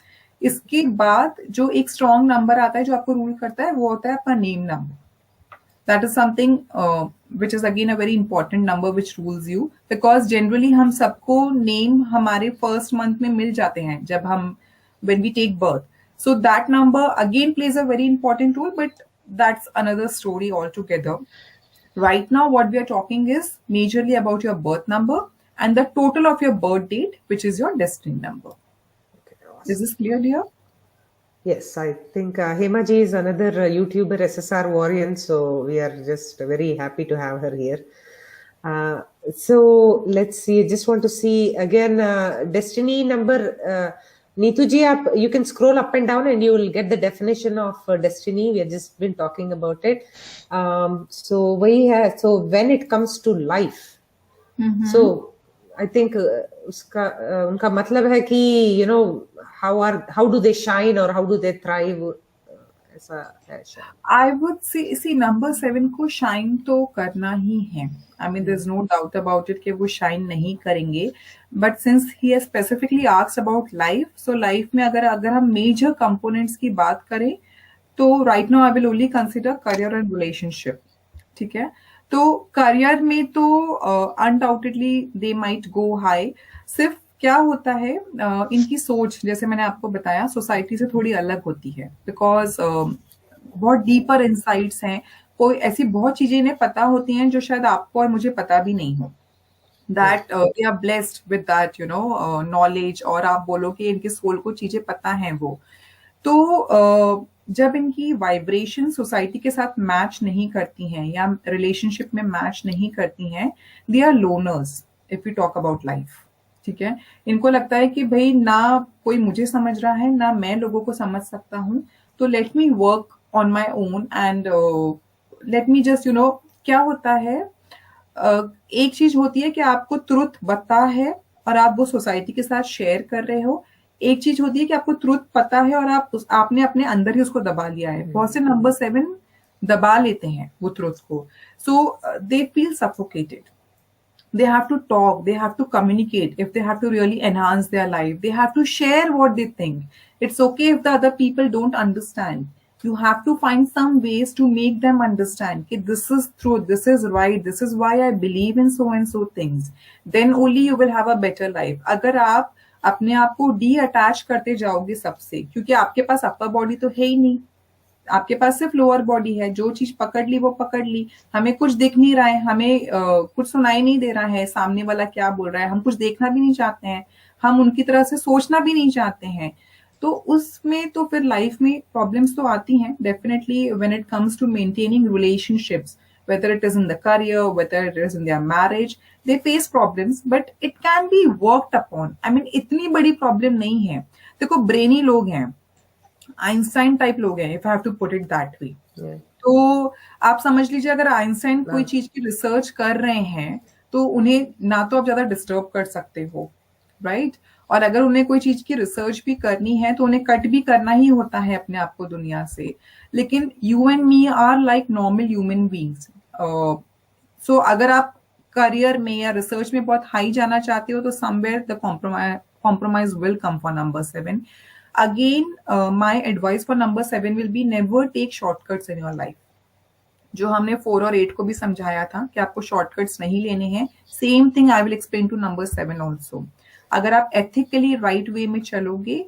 इसके बाद जो एक स्ट्रॉन्ग नंबर आता है जो आपको रूल करता है, वो होता है आपका name number. That is something which is again a very important number which rules you, because generally हम सबको नेम हमारे फर्स्ट मंथ में मिल जाते हैं जब हम when we take birth. So that number again plays a very important role, but that's another story altogether. Right now what we are talking is majorly about your birth number and the total of your birth date, which is your destiny number. Is this clear, dear?
Yes, I think Hema ji is another YouTuber, SSR warrior, so we are just very happy to have her here. So let's see, just want to see again destiny number. Neetu ji, you can scroll up and down and you will get the definition of destiny. We have just been talking about it. So when it comes to life, so I think उनका मतलब है कि how do they shine or how do they thrive, ऐसा है शायद।
I would say number 7 को shine तो करना ही है। I mean there's no doubt about it कि वो shine नहीं करेंगे। But since he has specifically asked about life, so life में अगर हम major components की बात करें, तो right now I will only consider career and relationship, ठीक है। तो करियर में तो undoubtedly they might go high. सिर्फ क्या होता है, इनकी सोच जैसे मैंने आपको बताया सोसाइटी से थोड़ी अलग होती है, बिकॉज बहुत डीपर इंसाइट्स हैं, कोई ऐसी बहुत चीजें इन्हें पता होती हैं जो शायद आपको और मुझे पता भी नहीं हो। That they are blessed with that knowledge, और आप बोलो कि इनके सोल को चीजें पता हैं वो। तो जब इनकी वाइब्रेशन सोसाइटी के साथ मैच नहीं करती हैं या रिलेशनशिप में मैच नहीं करती हैं, they are loners if you talk about life, ठीक है। इनको लगता है कि भाई ना कोई मुझे समझ रहा है ना मैं लोगों को समझ सकता हूँ, तो let me work on my own and let me just क्या होता है, एक चीज होती है कि आपको ट्रुथ पता है और आप वो सोसाइटी के साथ शेयर कर रहे हो, एक चीज होती है कि आपको ट्रुथ पता है और आपने अपने अंदर ही उसको दबा लिया है। बहुत से नंबर 7 दबा लेते हैं वो ट्रुथ को, so they feel suffocated. They have to talk, they have to communicate if they have to really enhance their life. They have to share what they think. It's okay if the other people don't understand. You have to find some ways to make them understand that this is truth, this is right, this is why I believe in so and so things. Then only you will have a better life. अगर आप अपने आप को डी अटैच करते जाओगे सबसे, क्योंकि आपके पास अपर बॉडी तो है ही नहीं, आपके पास सिर्फ लोअर बॉडी है, जो चीज पकड़ ली वो पकड़ ली, हमें कुछ दिख नहीं रहा है, हमें कुछ सुनाई नहीं दे रहा है सामने वाला क्या बोल रहा है, हम कुछ देखना भी नहीं चाहते हैं, हम उनकी तरह से सोचना भी नहीं चाहते हैं। तो उसमें तो फिर लाइफ में प्रॉब्लम्स तो आती हैं definitely when it comes to maintaining relationships, whether it is in the career, whether it is in their marriage, they face problems, but it can be worked upon. I mean, इतनी बड़ी प्रॉब्लम नहीं है. देखो ब्रेनी लोग हैं, आइंस्टाइन टाइप लोग हैं, if I have to put it that way. तो आप समझ लीजिए अगर आइंस्टाइन कोई चीज की रिसर्च कर रहे हैं तो उन्हें ना तो आप ज्यादा डिस्टर्ब कर सकते हो, राइट? और अगर उन्हें कोई चीज की रिसर्च भी करनी है तो उन्हें कट भी करना ही होता है अपने आप को दुनिया से. लेकिन you and me are like normal human beings. So अगर आप करियर में या रिसर्च में बहुत हाई जाना चाहते हो तो somewhere the compromise will come for number 7. Again, my advice for number 7 will be never take shortcuts in your life. जो हमने 4 और 8 को भी समझाया था कि आपको शॉर्टकट्स नहीं लेने हैं, same thing I will explain to number 7 also. अगर आप एथिकली राइट वे में चलोगे,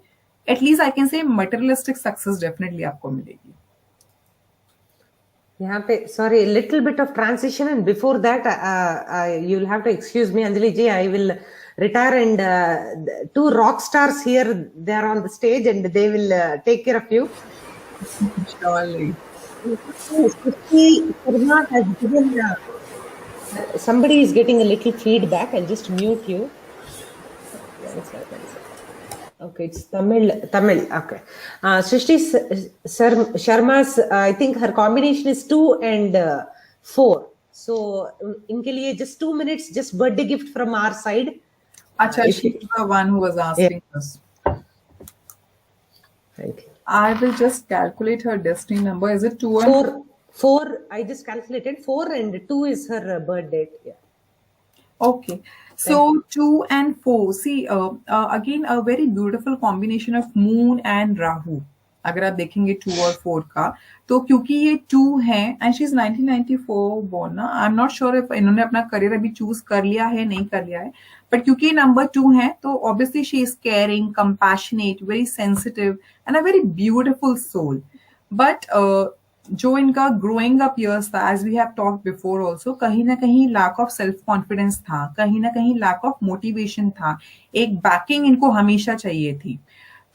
at least I can say materialistic success definitely आपको मिलेगी.
यहाँ पे sorry little bit of transition and before that you will have to excuse me Anjali ji, I will retire and two rock stars here, they are on the stage and they will take care of you.
Surely.
Sharma has given somebody is getting a little feedback. I'll just mute you. Okay, it's Tamil. Okay. Srishti Sharma's, I think her combination is 2 and 4. So इनके लिए just 2 minutes, just birthday gift from our side.
Acha, she's the one who was asking us.
Thank you.
I will just calculate her destiny number. Is it 2 and
4? 4. I just calculated 4 and 2 is her birth date. Yeah.
Okay. So 2 and 4. See, again, a very beautiful combination of Moon and Rahu. अगर आप देखेंगे 2 और 4 का, तो क्योंकि ये 2 है एंड शी इज 1994 बोर्न ना, आई एम नॉट श्योर इफ इन्होंने अपना करियर अभी चूज कर लिया है नहीं कर लिया है, बट क्योंकि नंबर 2 है तो obviously she is caring, compassionate, very sensitive and a very beautiful soul. But जो इनका ग्रोइंग अप ईयर्स था, as we have talked before also, कहीं ना कहीं लैक ऑफ सेल्फ कॉन्फिडेंस था, कहीं ना कहीं लैक ऑफ मोटिवेशन था, एक बैकिंग इनको हमेशा चाहिए थी.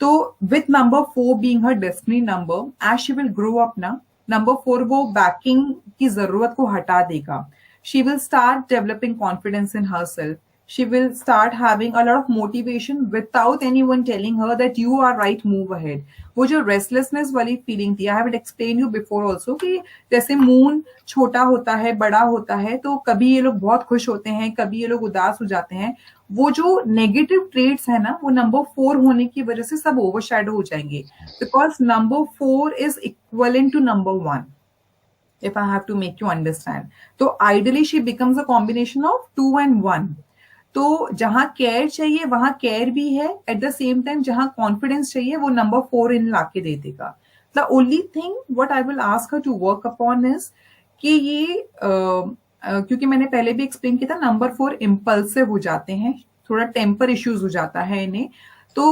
तो with number 4 being her destiny number, as she will grow up ना, नंबर 4 वो बैकिंग की जरूरत को हटा देगा. She will start developing confidence in herself. She will start having a lot of motivation without anyone telling her that you are right, move ahead. वो जो restlessness वाली feeling थी, I have explained you before also कि जैसे moon छोटा होता है, बड़ा होता है, तो कभी ये लोग बहुत खुश होते हैं, कभी ये लोग उदास हो जाते हैं. वो जो negative traits है ना, वो number 4 होने की वजह से सब overshadow हो जाएंगे. Because number 4 is equivalent to number 1. If I have to make you understand. तो ideally she becomes a combination of 2 and 1. तो जहां केयर चाहिए वहां केयर भी है, एट द सेम टाइम जहां कॉन्फिडेंस चाहिए वो नंबर 4 इन लाके दे देगा. The only thing what I will ask her to work upon is कि ये क्योंकि मैंने पहले भी एक्सप्लेन किया था, नंबर 4 इम्पल्सिव हो जाते हैं, थोड़ा टेम्पर इश्यूज हो जाता है इन्हें. तो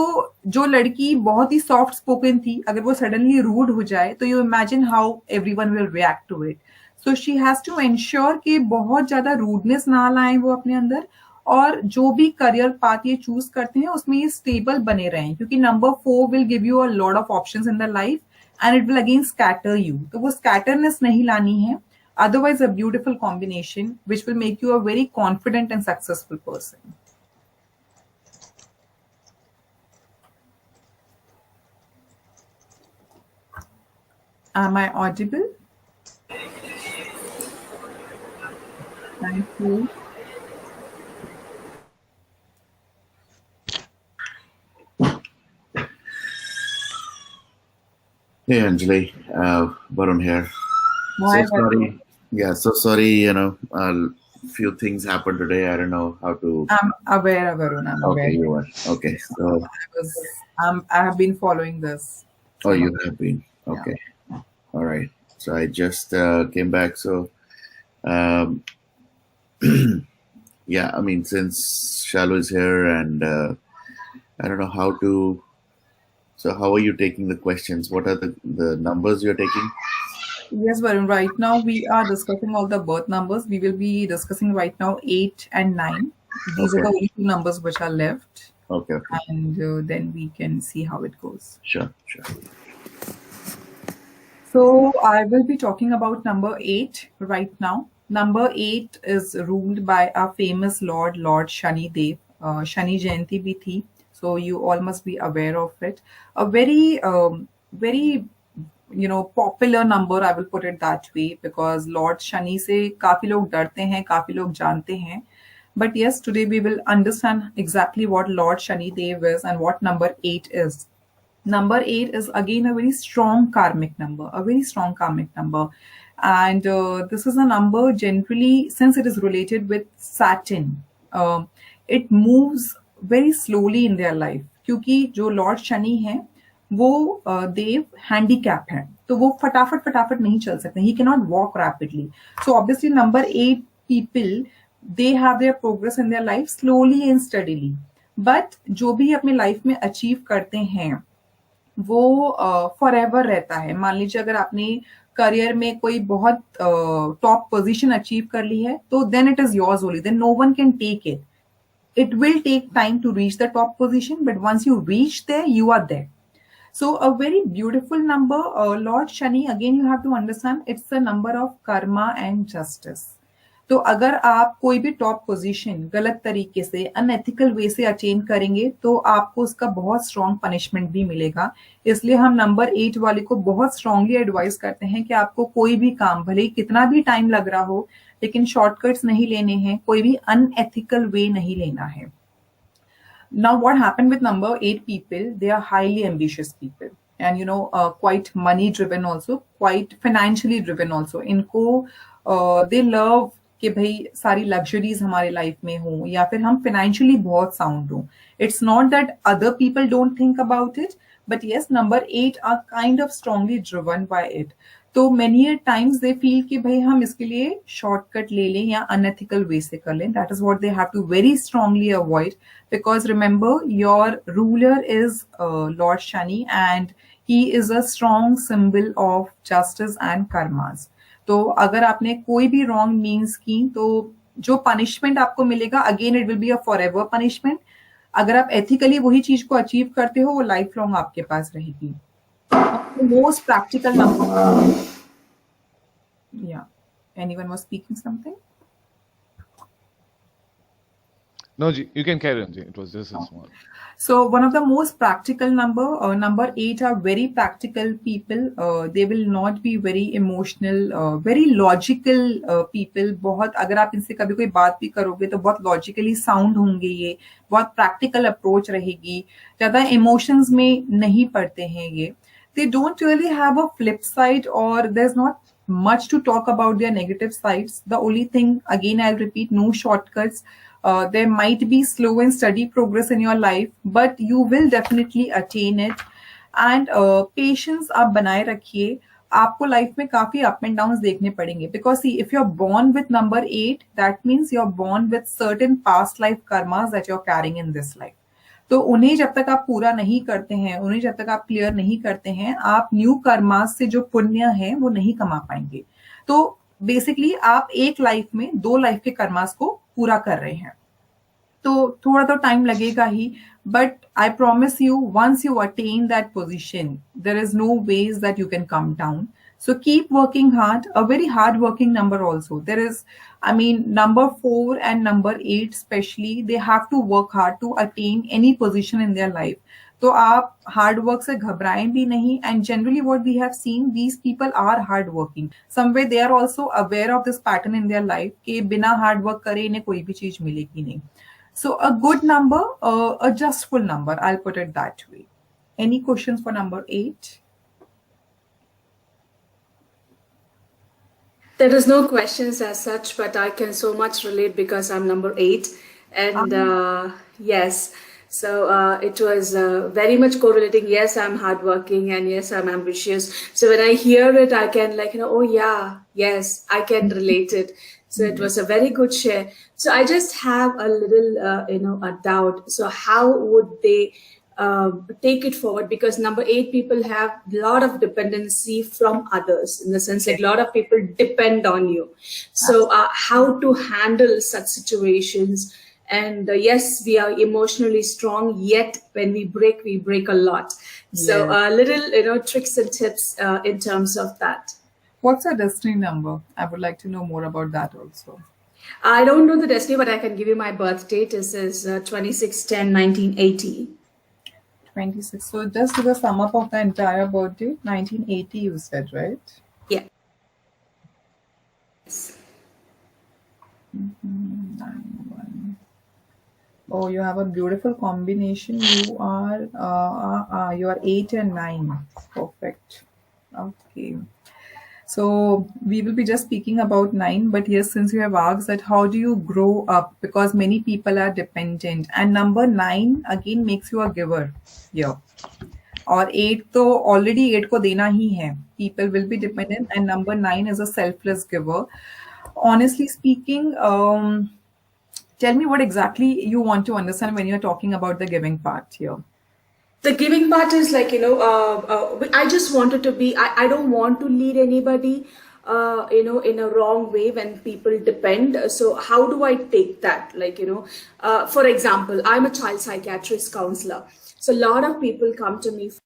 जो लड़की बहुत ही सॉफ्ट स्पोकन थी, अगर वो सडनली रूड हो जाए तो you imagine how everyone will react to it. So she has to ensure कि बहुत ज्यादा रूडनेस ना लाएं वो अपने अंदर, और जो भी करियर पाथ ये चूज करते हैं उसमें ये स्टेबल बने रहें, क्योंकि number 4 will give you a lot of options in the life and it will again scatter you. तो वो स्कैटरनेस नहीं लानी है. Otherwise a beautiful combination which will make you a very confident and successful person. Am I audible? Thank you.
Hey Anjali, Varun here.
Why,
So sorry. Yeah, so sorry. A few things happened today. I don't know how to.
I'm aware, Varun. I'm aware.
Okay, you are. Okay, so.
I have been following this.
Oh, you have been. Okay. All right. So I just came back. So, yeah, I mean, since Shalu is here and I don't know how to. So how are you taking the questions? What are the numbers you're taking?
Yes, Varun. Right now we are discussing all the birth numbers. We will be discussing right now 8 and 9. These are the only 2 numbers which are left.
Okay. Okay.
and then we can see how it goes.
Sure. Sure.
So I will be talking about number 8 right now. Number 8 is ruled by our famous Lord, Lord Shani Dev. Shani Jayanti bhi thi, so you all must be aware of it. A very popular number, I will put it that way, because Lord Shani से काफी लोग डरते हैं, काफी लोग जानते हैं. But yes, today we will understand exactly what Lord Shani Dev is and what number 8 is. Number 8 is again a very strong karmic number, a very strong karmic number. And this is a number generally, since it is related with Saturn, it moves very slowly in their life. क्योंकि जो लॉर्ड शनि है वो देव हैंडीकैप है, तो वो फटाफट नहीं चल सकते. He can not walk rapidly. So obviously number 8 people, they have their progress in their life slowly and steadily. But जो भी अपने लाइफ में अचीव करते हैं वो फॉरएवर रहता है. मान लीजिए अगर आपने करियर में कोई बहुत टॉप पोजीशन अचीव कर ली है तो then it is yours only, then no one can take it. It will take time to reach the top position, but once you reach there, you are there. So a very beautiful number. Lord Shani, again you have to understand, it's a number of karma and justice. तो अगर आप कोई भी टॉप पोजीशन गलत तरीके से, अनएथिकल वे से अटेन करेंगे तो आपको उसका बहुत स्ट्रॉन्ग पनिशमेंट भी मिलेगा. इसलिए हम नंबर 8 वाले को बहुत स्ट्रांगली एडवाइस करते हैं कि आपको कोई भी काम, भले ही कितना भी टाइम लग रहा हो, लेकिन शॉर्टकट्स नहीं लेने हैं, कोई भी अनएथिकल वे नहीं लेना है. Now what happened with number 8 people, they are highly ambitious people and quite money driven also, quite financially driven also. इनको they love कि भाई सारी लग्जरीज हमारे लाइफ में हो या फिर हम फाइनेंशियली बहुत साउंड हो. It's not that other people don't think about it, but yes number 8 are kind of strongly driven by it. तो मेनी टाइम्स दे फील कि भाई हम इसके लिए शॉर्टकट ले लें या अनएथिकल वे से कर लें. That is what they have to very strongly avoid, because remember your ruler is lord Shani and he is a strong symbol of justice and karmas. तो अगर आपने कोई भी रॉन्ग मीन्स की तो जो पनिशमेंट आपको मिलेगा, again it will be a forever punishment. अगर आप एथिकली वही चीज को अचीव करते हो, वो लाइफ लॉन्ग आपके पास रहेगी. Most practical number. या anyone was speaking something?
No, Ji, you can carry on, Ji. It was just a small.
So one of the most practical number 8 are very practical people. They will not be very emotional, very logical people. बहुत अगर आप इनसे कभी कोई बात भी करोगे तो बहुत logically sound होंगे ये, बहुत practical approach रहेगी, ज़्यादा emotions में नहीं पड़ते हैं ये. They don't really have a flip side or there's not much to talk about their negative sides. The only thing, again I'll repeat, no shortcuts. There might be slow and steady progress in your life, but you will definitely attain it. And patience आप बनाए रखिए. आपको लाइफ में काफी अप एंड डाउन देखने पड़ेंगे, because see if you are born with number 8, that means you are born with certain past life karmas that you are carrying in this life. तो उन्हें जब तक आप पूरा नहीं करते हैं, उन्हें जब तक आप क्लियर नहीं करते हैं, आप न्यू कर्मास से जो पुण्य है वो नहीं कमा पाएंगे. तो बेसिकली आप एक लाइफ में 2 लाइफ के कर्मास को पूरा कर रहे हैं. तो थोड़ा तो टाइम लगेगा ही, but I promise you, once you attain that position, there is no ways that you can come down. So keep working hard. A very hard working number also. There is, number 4 and number 8 especially, they have to work hard to attain any position in their life. तो आप हार्ड वर्क से घबराएं भी नहीं. And generally what we have seen, these people are hard working. Someway they are also aware of this pattern in their life कि बिना हार्ड वर्क करे इन्हें कोई भी चीज मिलेगी नहीं. So a good number, a justful number, I'll put it that way. Any questions for number 8?
There is no questions as such, but I can so much relate because I'm number 8. And yes, so it was very much correlating. Yes, I'm hardworking and yes, I'm ambitious. So when I hear it, I can oh yeah, yes, I can relate it. So it was a very good share. So I just have a little, a doubt. So how would they take it forward? Because number 8 people have a lot of dependency from others, in the sense like a lot of people depend on you. So how to handle such situations And yes, we are emotionally strong, yet when we break a lot. So little, tricks and tips in terms of that.
What's your destiny number? I would like to know more about that also.
I don't know the destiny, but I can give you my birth date. This is 26/10/1980.
26. So just do the sum up of the entire birthday. 1980, you said, right?
Yeah.
91. Oh, you have a beautiful combination. You are 8 and 9. Perfect. Okay. So we will be just speaking about 9, but yes, since you have asked that how do you grow up, because many people are dependent, and number 9 again makes you a giver here. Or 8 तो already 8 को देना ही है. People will be dependent, and number 9 is a selfless giver. Honestly speaking, tell me what exactly you want to understand when you're talking about the giving part here.
The giving part is like, I just wanted to be, I don't want to lead anybody, in a wrong way when people depend. So how do I take that? Like, for example, I'm a child psychiatrist counselor. So a lot of people come to me